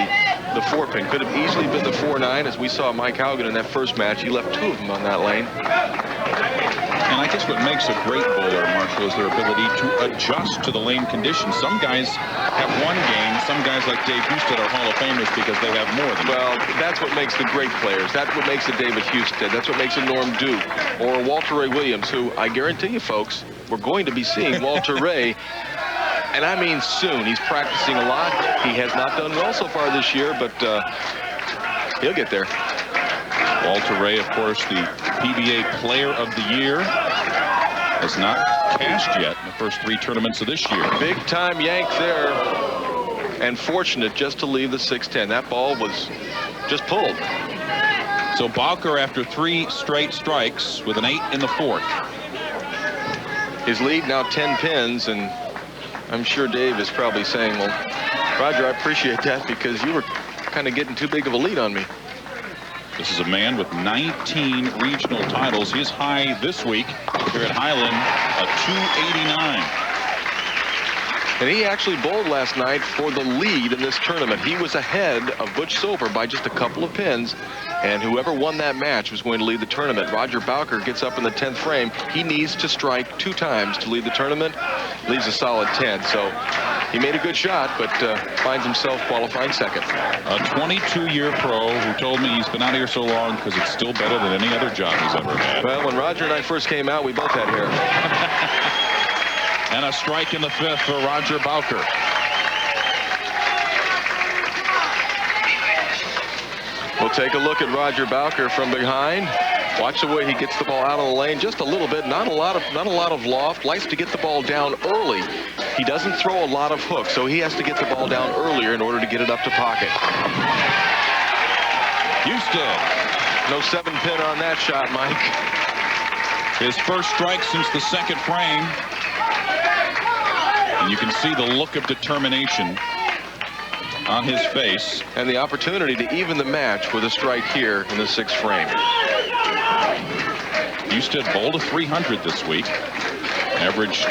the 4 pin. Could have easily been the 4-9, as we saw Mike Haugen in that first match. He left 2 of them on that lane. And I guess what makes a great bowler, Marshall, is their ability to adjust to the lane conditions. Some guys have one game. Some guys like Dave Husted are Hall of Famers because they have more than Well, that's what makes the great players. That's what makes a David Husted. That's what makes a Norm Duke or a Walter Ray Williams, who I guarantee you, folks, we're going to be seeing Walter Ray. And I mean soon. He's practicing a lot. He has not done well so far this year, but he'll get there. Walter Ray, of course, the PBA Player of the Year, has not cashed yet in the first 3 tournaments of this year. Big time yank there, and fortunate just to leave the 6-10. That ball was just pulled. So Bowker, after 3 straight strikes with an 8 in the 4th. His lead now 10 pins, and I'm sure Dave is probably saying, well, Roger, I appreciate that because you were kind of getting too big of a lead on me. This is a man with 19 regional titles. His high this week here at Highland, a 289. And he actually bowled last night for the lead in this tournament. He was ahead of Butch Soper by just a couple of pins, and whoever won that match was going to lead the tournament. Roger Bowker gets up in the 10th frame. He needs to strike 2 times to lead the tournament. Leaves a solid 10. So he made a good shot, but finds himself qualifying second. A 22-year pro who told me he's been out here so long because it's still better than any other job he's ever had. Well, when Roger and I first came out, we both had hair. And a strike in the 5th for Roger Bowker. We'll take a look at Roger Bowker from behind. Watch the way he gets the ball out of the lane just a little bit. Not a lot of loft. Likes to get the ball down early. He doesn't throw a lot of hooks, so he has to get the ball down earlier in order to get it up to pocket. Husted. No 7-pin on that shot, Mike. His first strike since the second frame. And you can see the look of determination on his face. And the opportunity to even the match with a strike here in the 6th frame. Husted bowled a 300 this week. Averaged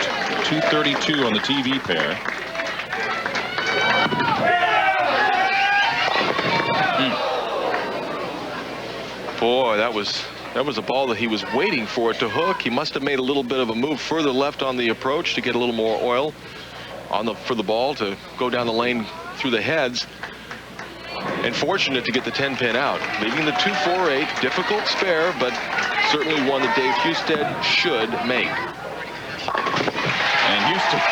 232 on the TV pair. Boy, that was a ball that he was waiting for it to hook. He must have made a little bit of a move further left on the approach to get a little more oil for the ball to go down the lane through the heads. And fortunate to get the 10-pin out, leaving the 2-4-8. Difficult spare, but certainly one that Dave Husted should make. And Husted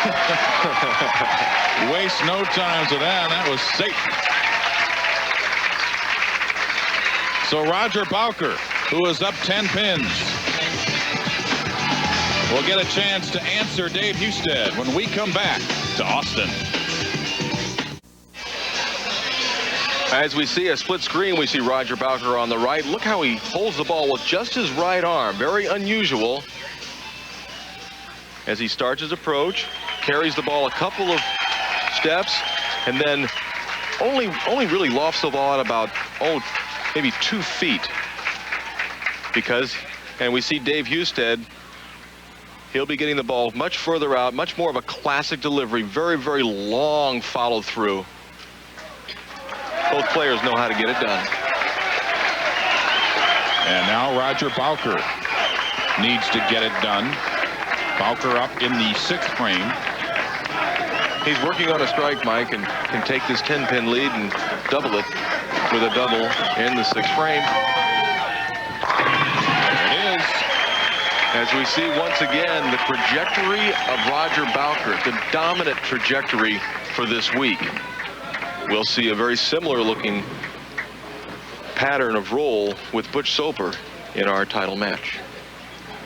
wastes no time to that. That was safe. So Roger Bowker, who is up 10 pins, will get a chance to answer Dave Husted when we come back to Austin. As we see a split screen, we see Roger Bowker on the right. Look how he holds the ball with just his right arm. Very unusual. As he starts his approach, carries the ball a couple of steps, and then only really lofts the ball at about, maybe 2 feet. And we see Dave Husted, he'll be getting the ball much further out, much more of a classic delivery, very, very long follow through. Both players know how to get it done. And now Roger Bowker needs to get it done. Bowker up in the 6th frame. He's working on a strike, Mike, and can take this 10-pin lead and double it with a double in the 6th frame. There it is. As we see once again the trajectory of Roger Bowker, the dominant trajectory for this week. We'll see a very similar looking pattern of roll with Butch Soper in our title match.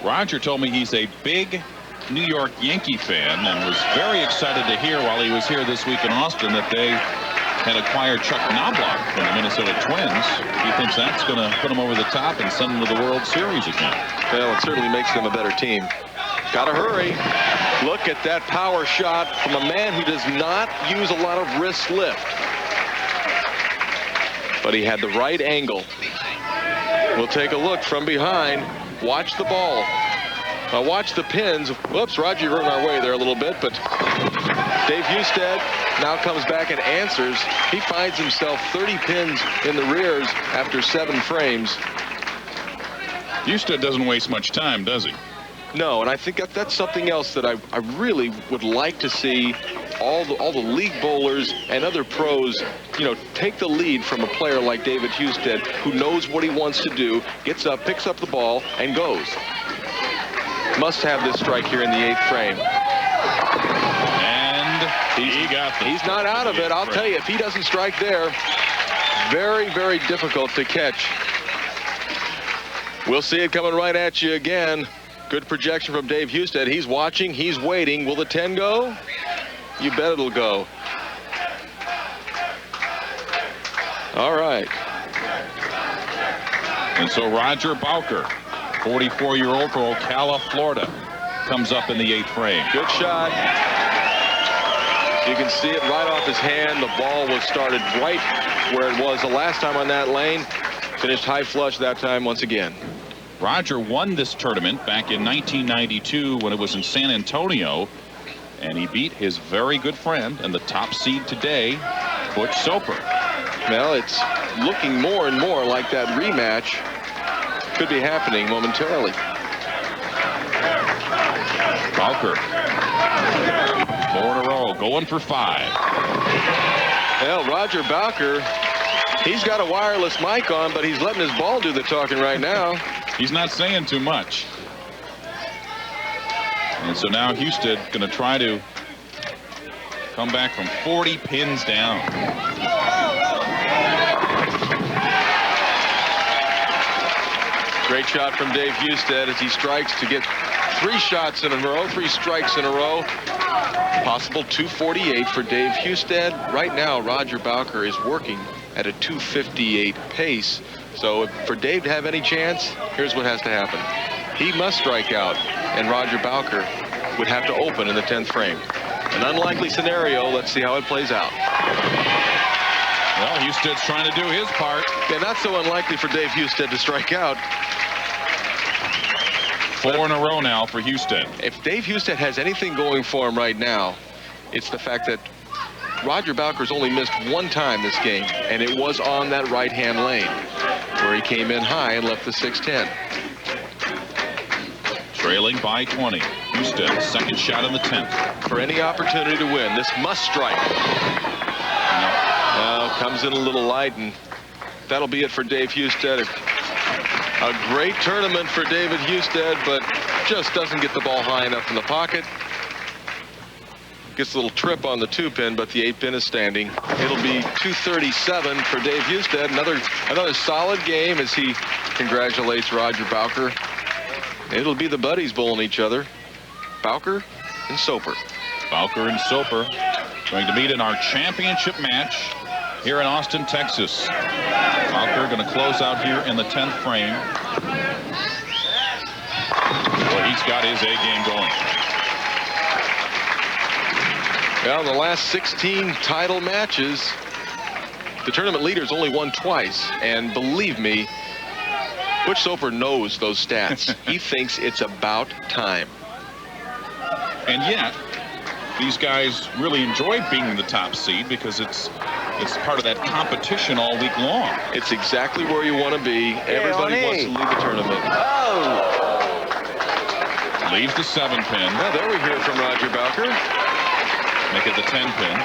Roger told me he's a big New York Yankee fan and was very excited to hear while he was here this week in Austin that they had acquired Chuck Knobloch from the Minnesota Twins. He thinks that's going to put them over the top and send them to the World Series again. Well, it certainly makes them a better team. Gotta hurry. Look at that power shot from a man who does not use a lot of wrist lift. But he had the right angle. We'll take a look from behind. Watch the ball. Watch the pins. Whoops, Roger, you're in our way there a little bit, but Dave Husted now comes back and answers. He finds himself 30 pins in the rears after 7 frames. Husted doesn't waste much time, does he? No, and I think that's something else that I really would like to see all the league bowlers and other pros, take the lead from a player like David Husted, who knows what he wants to do, gets up, picks up the ball, and goes. Must have this strike here in the 8th frame. And he got the He's not out of it. I'll tell you, if he doesn't strike there, very, very difficult to catch. We'll see it coming right at you again. Good projection from Dave Husted. He's watching, he's waiting. Will the 10 go? You bet it'll go. All right. And so Roger Bowker, 44-year-old from Ocala, Florida, comes up in the 8th frame. Good shot. You can see it right off his hand. The ball was started right where it was the last time on that lane. Finished high flush that time once again. Roger won this tournament back in 1992 when it was in San Antonio, and he beat his very good friend and the top seed today, Butch Soper. Well, it's looking more and more like that rematch could be happening momentarily. Bowker, 4 in a row, going for 5. Well, Roger Bowker, he's got a wireless mic on, but he's letting his ball do the talking right now. He's not saying too much. And so now Husted going to try to come back from 40 pins down. Great shot from Dave Husted as he strikes to get 3 shots in a row, 3 strikes in a row. Possible 248 for Dave Husted. Right now, Roger Bowker is working at a 258 pace. So for Dave to have any chance, here's what has to happen. He must strike out, and Roger Bowker would have to open in the 10th frame. An unlikely scenario. Let's see how it plays out. Well, Husted's trying to do his part. Yeah, not so unlikely for Dave Husted to strike out. 4 in a row now for Husted. If Dave Husted has anything going for him right now, it's the fact that Roger Bowker's only missed 1 time this game, and it was on that right-hand lane where he came in high and left the 6-10. Trailing by 20. Husted, second shot in the 10th. For any opportunity to win, this must strike. Now comes in a little light, and that'll be it for Dave Husted. A great tournament for David Husted, but just doesn't get the ball high enough in the pocket. Gets a little trip on the 2-pin, but the 8-pin is standing. It'll be 237 for Dave Husted. Another solid game as he congratulates Roger Bowker. It'll be the buddies bowling each other. Bowker and Soper. Bowker and Soper going to meet in our championship match here in Austin, Texas. Bowker going to close out here in the 10th frame. Well, he's got his A game going. Well, in the last 16 title matches, the tournament leader's only won twice. And believe me, Butch Soper knows those stats. He thinks it's about time. And yet, these guys really enjoy being in the top seed because it's part of that competition all week long. It's exactly where you want to be. Everybody wants to lead the tournament. Leaves the 7-pin. Now there we hear from Roger Bowker. Make it the 10-pin.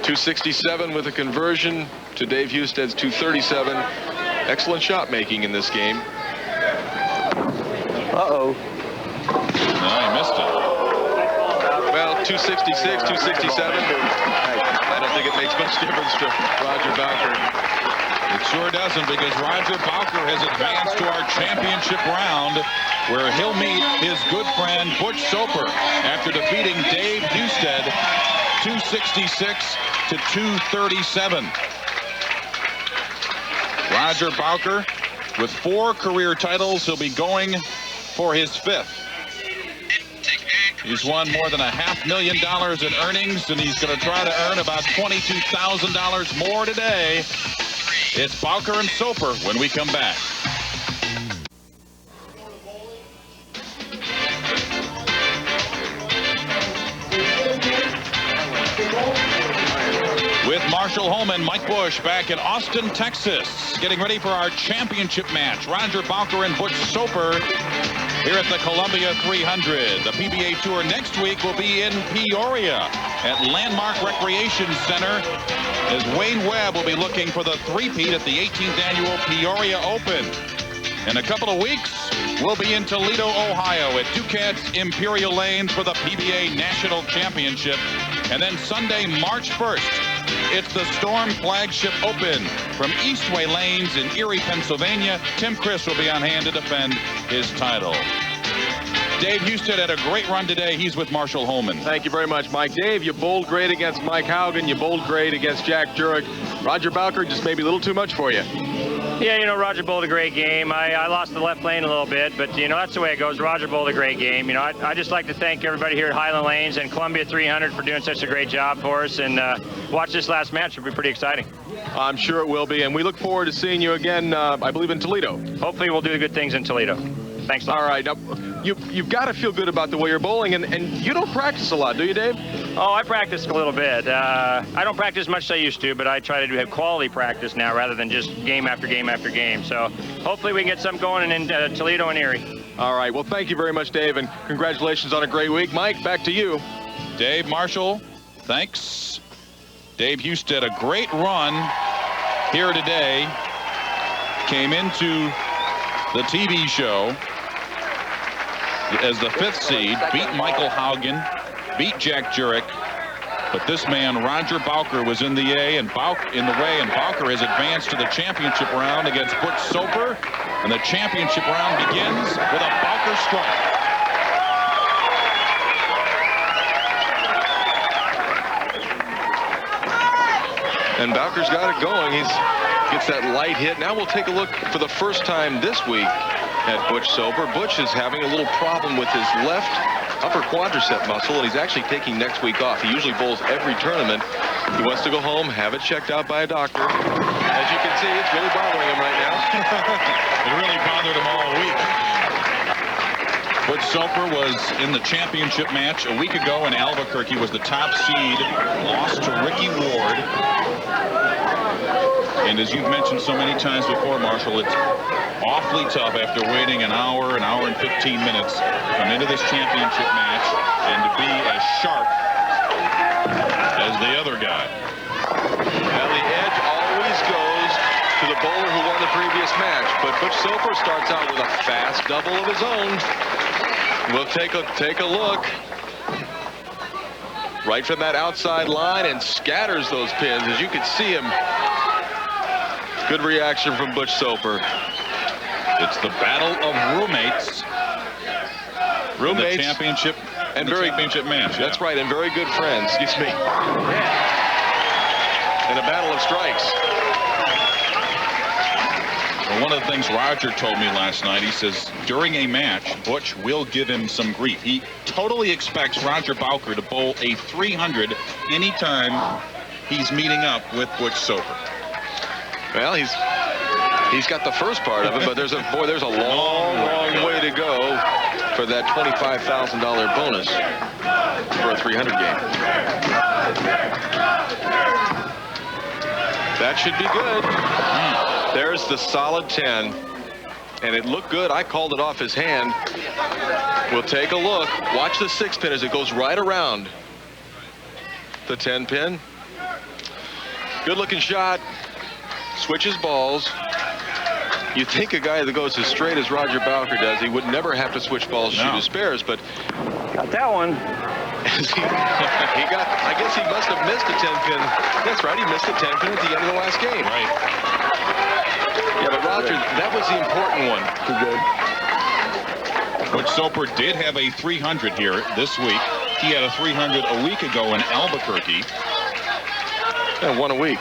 267 with a conversion to Dave Husted's 237. Excellent shot making in this game. Uh-oh. No, he missed it. Well, 266, 267. I don't think it makes much difference to Roger Bowker. It sure doesn't, because Roger Bowker has advanced to our championship round, where he'll meet his good friend Butch Soper after defeating Dave Husted 266 to 237. Roger Bowker with 4 career titles. He'll be going for his 5th. He's won more than $500,000 in earnings, and he's going to try to earn about $22,000 more today. It's Bowker and Soper when we come back. With Marshall Holman, Mike Bush back in Austin, Texas, getting ready for our championship match. Roger Bowker and Butch Soper here at the Columbia 300. The PBA Tour next week will be in Peoria at Landmark Recreation Center, as Wayne Webb will be looking for the three-peat at the 18th annual Peoria Open. In a couple of weeks, we'll be in Toledo, Ohio at Ducat's Imperial Lanes for the PBA National Championship. And then Sunday, March 1st, it's the Storm Flagship Open from Eastway Lanes in Erie, Pennsylvania. Tim Chris will be on hand to defend his title. Dave Husted had a great run today. He's with Marshall Holman. Thank you very much, Mike. Dave, you bowled great against Mike Haugen. You bowled great against Jack Jurek. Roger Bowker just maybe a little too much for you. Yeah, you know, Roger bowled a great game. I lost the left lane a little bit, but, you know, that's the way it goes. Roger bowled a great game. You know, I just like to thank everybody here at Highland Lanes and Columbia 300 for doing such a great job for us. And watch this last match. It'll be pretty exciting. I'm sure it will be. And we look forward to seeing you again, I believe, in Toledo. Hopefully we'll do good things in Toledo. Thanks a lot. All right. Now, you've got to feel good about the way you're bowling. And you don't practice a lot, do you, Dave? Oh, I practice a little bit. I don't practice as much as I used to, but I try to have quality practice now rather than just game after game after game. So hopefully we can get something going in Toledo and Erie. All right. Well, thank you very much, Dave, and congratulations on a great week. Mike, back to you. Dave, Marshall, thanks. Dave Husted, a great run here today. Came into the TV show as the 5th seed, beat Michael Haugen, beat Jack Jurek, But this man, Roger Bowker, was in the way, and Bowker has advanced to the championship round against Butch Soper. And the championship round begins with a Bowker strike. And Bowker's got it going. He gets that light hit. Now we'll take a look for the first time this week at Butch Soper. Butch is having a little problem with his left upper quadricep muscle, and he's actually taking next week off. He usually bowls every tournament. He wants to go home, have it checked out by a doctor. As you can see, it's really bothering him right now. It really bothered him all week. Butch Soper was in the championship match a week ago in Albuquerque, was the top seed, lost to Ricky Ward. And as you've mentioned so many times before, Marshall, it's awfully tough after waiting an hour and 15 minutes to come into this championship match and to be as sharp as the other guy. Now the edge always goes to the bowler who won the previous match, but Butch Soper starts out with a fast double of his own. We'll take a look. Right from that outside line and scatters those pins. As you can see him. Good reaction from Butch Soper. It's the battle of roommates. Roommates in the championship and championship match. That's right, and very good friends. Excuse me. In a battle of strikes. Well, one of the things Roger told me last night, he says during a match, Butch will give him some grief. He totally expects Roger Bowker to bowl a 300 anytime he's meeting up with Butch Soper. Well, he's got the first part of it, but there's a long way to go for that $25,000 bonus for a 300 game. That should be good. There's the solid 10, and it looked good. I called it off his hand. We'll take a look. Watch the 6-pin as it goes right around the 10-pin. Good-looking shot. Switches balls. You think a guy that goes as straight as Roger Bowker does, he would never have to switch balls, shoot his spares, but got that one. I guess he must have missed a 10-pin. That's right, he missed a 10-pin at the end of the last game. Right. Yeah, but Roger, that was the important one. Too good. Butch Soper did have a 300 here this week. He had a 300 a week ago in Albuquerque. Yeah, one a week.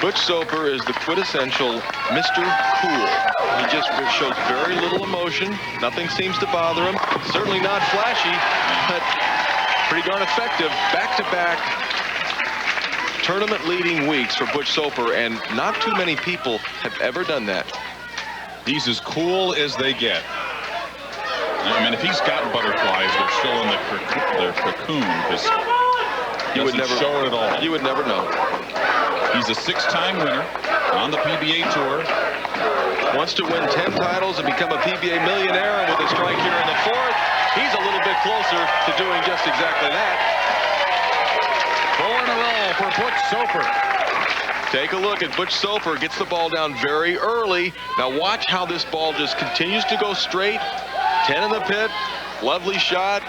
Butch Soper is the quintessential Mr. Cool. He just shows very little emotion. Nothing seems to bother him. Certainly not flashy, but pretty darn effective. Back-to-back tournament-leading weeks for Butch Soper, and not too many people have ever done that. He's as cool as they get. I mean, if he's got butterflies, they're still in their cocoon, because he doesn't show it at all. You would never know. He's a 6-time winner on the PBA Tour. Wants to win 10 titles and become a PBA millionaire, and with a strike here in the 4th, he's a little bit closer to doing just exactly that. 4 in a row for Butch Soper. Take a look at Butch Soper. Gets the ball down very early. Now watch how this ball just continues to go straight. 10 in the pit. Lovely shot.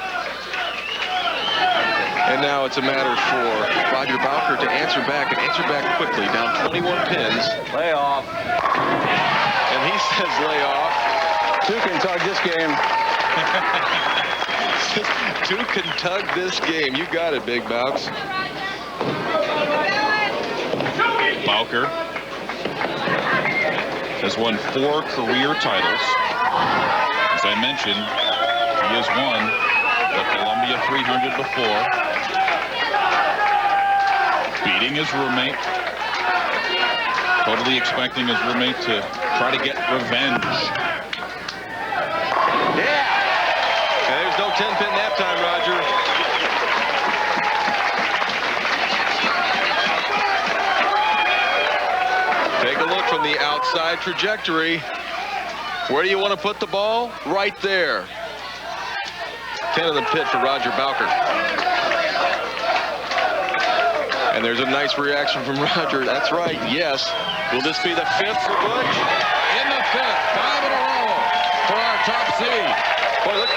And now it's a matter for Roger Bowker to answer back, and answer back quickly. Down 21 pins. Lay off. And he says lay off. Two can tug this game. Two can tug this game. You got it, Big Bowks. Bowker has won 4 career titles. As I mentioned, he has won the Columbia 300 before, beating his roommate, totally expecting his roommate to try to get revenge. Yeah! And there's no 10-pin that time, Roger. Take a look from the outside trajectory. Where do you want to put the ball? Right there. 10 in the pit for Roger Bowker. And there's a nice reaction from Roger. That's right, yes. Will this be the 5th for Butch? In the 5th, 5 in a row for our top seed. Boy, look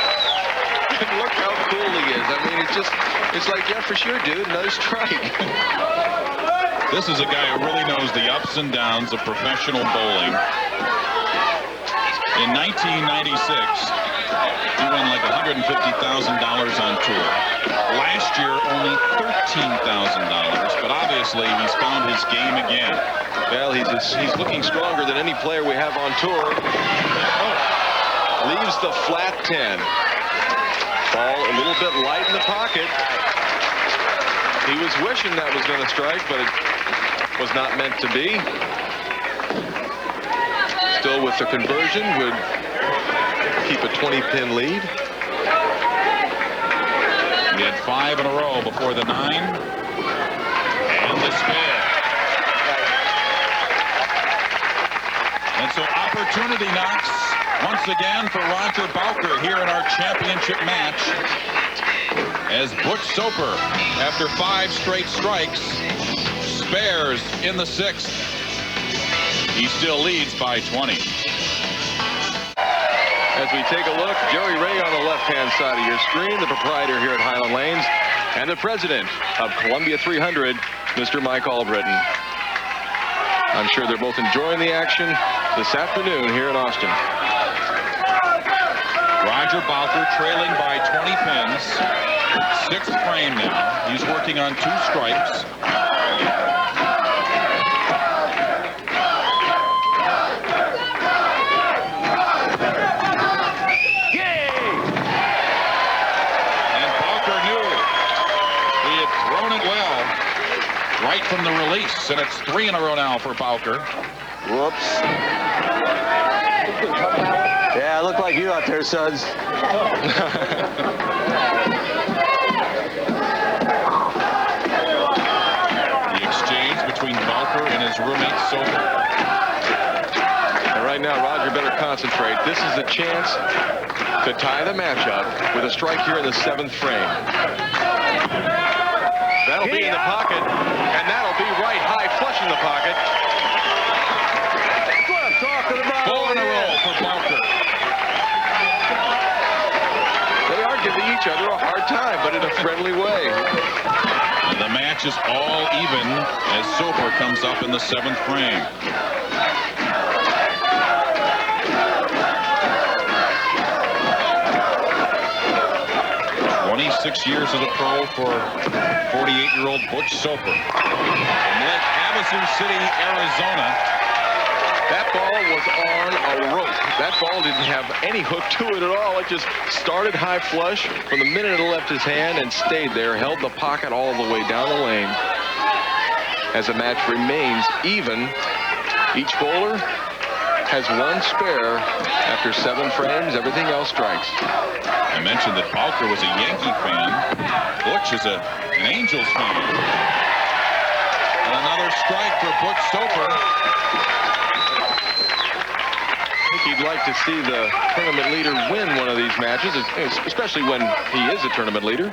how cool he is. I mean, it's like, yeah, for sure, dude, another strike. This is a guy who really knows the ups and downs of professional bowling. In 1996, he won like $150,000 on tour. Last year, only $13,000, but obviously he's found his game again. Well, he's looking stronger than any player we have on tour. Oh, leaves the flat 10. Ball a little bit light in the pocket. He was wishing that was going to strike, but it was not meant to be. Still with the conversion, would keep a 20-pin lead. He had 5 in a row before the 9. And the spare. And so opportunity knocks once again for Roger Bowker here in our championship match. As Butch Soper, after 5 straight strikes, spares in the 6th. He still leads by 20. As we take a look, Jerry Ray on the left-hand side of your screen, the proprietor here at Highland Lanes, and the president of Columbia 300, Mr. Mike Albritton. I'm sure they're both enjoying the action this afternoon here in Austin. Roger Bowker trailing by 20 pins. 6th frame now. He's working on 2 strikes. Right from the release, and it's 3 in a row now for Bowker. Whoops. Yeah, I look like you out there, Suds. The exchange between Bowker and his roommate Soper. And right now, Roger better concentrate. This is the chance to tie the match up with a strike here in the 7th frame. That'll be in the pocket, and that'll be right high flush in the pocket. That's what I'm talking about. 4 in a row for Bowker. They are giving each other a hard time, but in a friendly way. And the match is all even as Soper comes up in the 7th frame. 26 years as a pro for 48-year-old Butch Soper. From Lake Havasu City, Arizona. That ball was on a rope. That ball didn't have any hook to it at all. It just started high flush from the minute it left his hand and stayed there, held the pocket all the way down the lane. As the match remains even, each bowler has 1 spare after 7 frames. Everything else strikes. I mentioned that Bowker was a Yankee fan. Butch is an Angels fan. And another strike for Butch Soper. I think he'd like to see the tournament leader win one of these matches, especially when he is a tournament leader.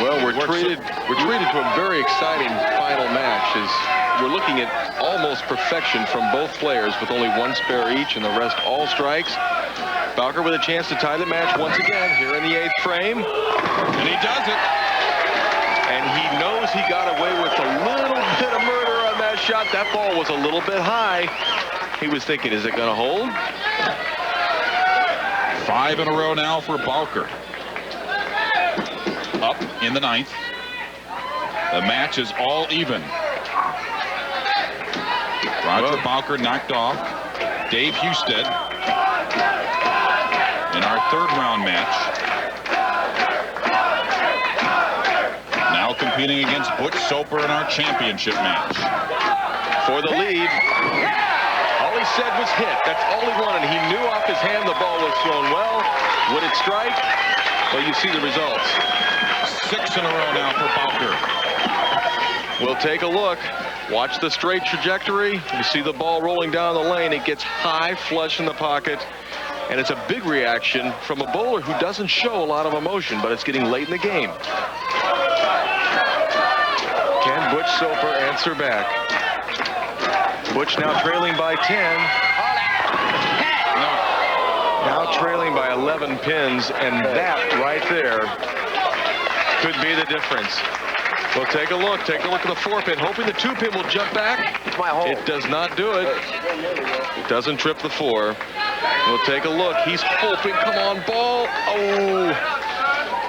Well, we're treated to a very exciting final match as we're looking at almost perfection from both players with only 1 spare each and the rest all strikes. Bowker with a chance to tie the match once again here in the 8th frame. And he does it. And he knows he got away with a little bit of murder on that shot. That ball was a little bit high. He was thinking, is it going to hold? 5 in a row now for Bowker. Up in the 9th. The match is all even. Roger Bowker knocked off Dave Husted in our 3rd round match. Now competing against Butch Soper in our championship match. For the lead. All he said was hit. That's all he wanted. He knew off his hand the ball was thrown well. Would it strike? Well, you see the results. 6 in a row now for Bowker. We'll take a look. Watch the straight trajectory. You see the ball rolling down the lane. It gets high flush in the pocket. And it's a big reaction from a bowler who doesn't show a lot of emotion, but it's getting late in the game. Can Butch Soper answer back? Butch now trailing by 10. Now trailing by 11 pins, and that right there could be the difference. Well, take a look. Take a look at the 4-pin, hoping the 2-pin will jump back. It's my hole. It does not do it. It doesn't trip the 4. We'll take a look. He's hoping. Come on, ball.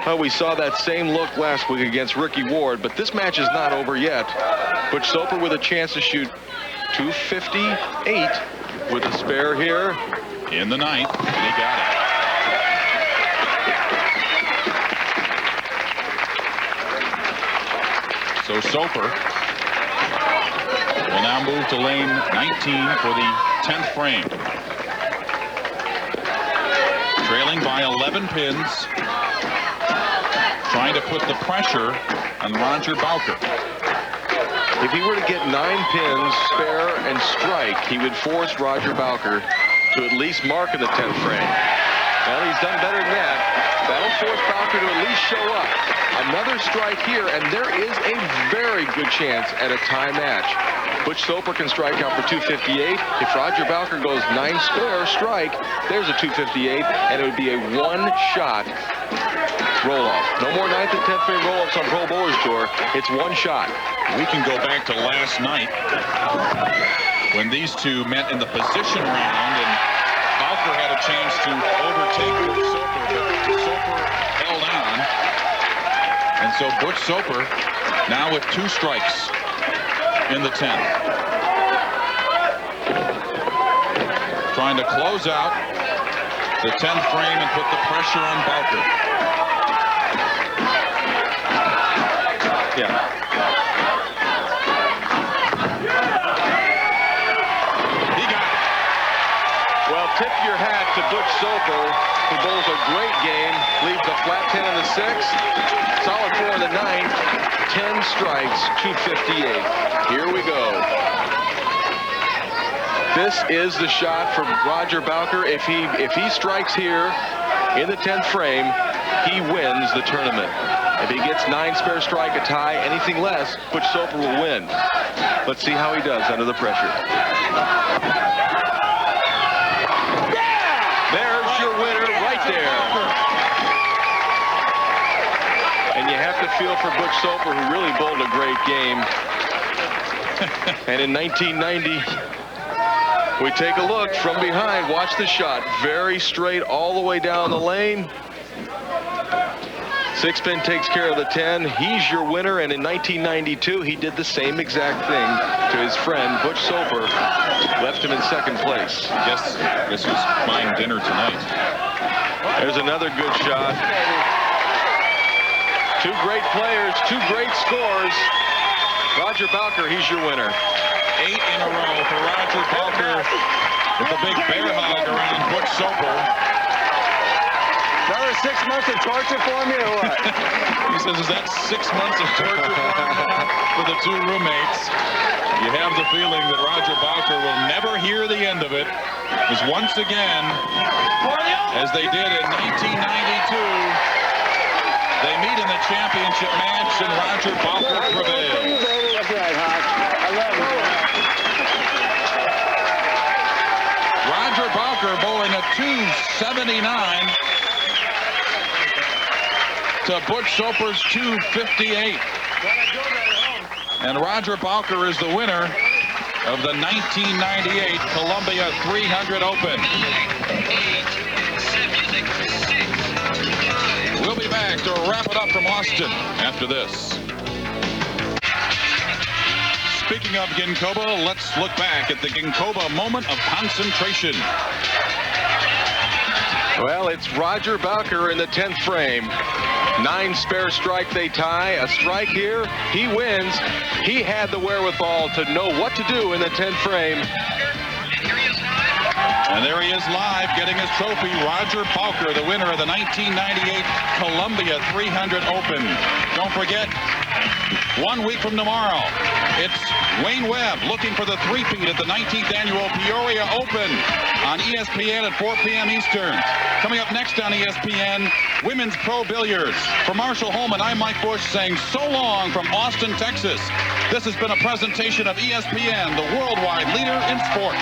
Oh, we saw that same look last week against Ricky Ward, but this match is not over yet. Butch Soper with a chance to shoot 258 with a spare here. In the 9th, and he got it. So Soper will now move to lane 19 for the 10th frame. Trailing by 11 pins. Trying to put the pressure on Roger Bowker. If he were to get 9 pins, spare, and strike, he would force Roger Bowker to at least mark in the 10th frame. Well, he's done better than that. That'll force Bowker to at least show up. Another strike here, and there is a very good chance at a tie match. Butch Soper can strike out for 258. If Roger Bowker goes 9 spare strike, there's a 258, and it would be a one-shot roll-off. No more 9th and 10th frame roll-offs on Pro Bowlers Tour. It's one shot. We can go back to last night when these two met in the position round, and Bowker had a chance to overtake Butch Soper, but Soper held on. And so Butch Soper now with 2 strikes in the 10th. Trying to close out the 10th frame and put the pressure on Bowker. Yeah. He got it. Well, tip your hat to Butch Soper, who bowls a great game, leaves a flat 10 in the 6th, solid 4 in the 9th, 10 strikes, 258. Here we go. This is the shot from Roger Bowker. If he strikes here in the 10th frame, he wins the tournament. If he gets 9 spare strike, a tie, anything less, Butch Soper will win. Let's see how he does under the pressure. There's your winner right there. And you have to feel for Butch Soper, who really bowled a great game. And in 1990, we take a look from behind. Watch the shot. Very straight all the way down the lane. 6-pin takes care of the 10. He's your winner. And in 1992, he did the same exact thing to his friend, Butch Soper. Left him in 2nd place. Guess who's buying dinner tonight? There's another good shot. 2 great players, 2 great scores. Roger Bowker, he's your winner. 8 in a row for Roger Bowker with the big bear hug around Butch Soper. Another 6 months of torture for me or what? He says, is that 6 months of torture for the 2 roommates? You have the feeling that Roger Bowker will never hear the end of it. Because once again, as they did in 1992, they meet in the championship match, and Roger Bowker prevails. That's right, Hawk. I love you. Roger Bowker bowling a 279 to Butch Soper's 258. And Roger Bowker is the winner of the 1998 Columbia 300 Open. We'll be back to wrap it up from Austin after this. Speaking of Ginkoba, let's look back at the Ginkoba moment of concentration. Well, it's Roger Bowker in the 10th frame. 9 spare strike, they tie. A strike here, he wins. He had the wherewithal to know what to do in the 10th frame. And there he is live getting his trophy. Roger Bowker, the winner of the 1998 Columbia 300 Open. Don't forget, 1 week from tomorrow, it's Wayne Webb looking for the three-peat at the 19th annual Peoria Open on ESPN at 4 p.m. Eastern. Coming up next on ESPN, Women's Pro Billiards. For Marshall Holman, I'm Mike Bush saying so long from Austin, Texas. This has been a presentation of ESPN, the worldwide leader in sports.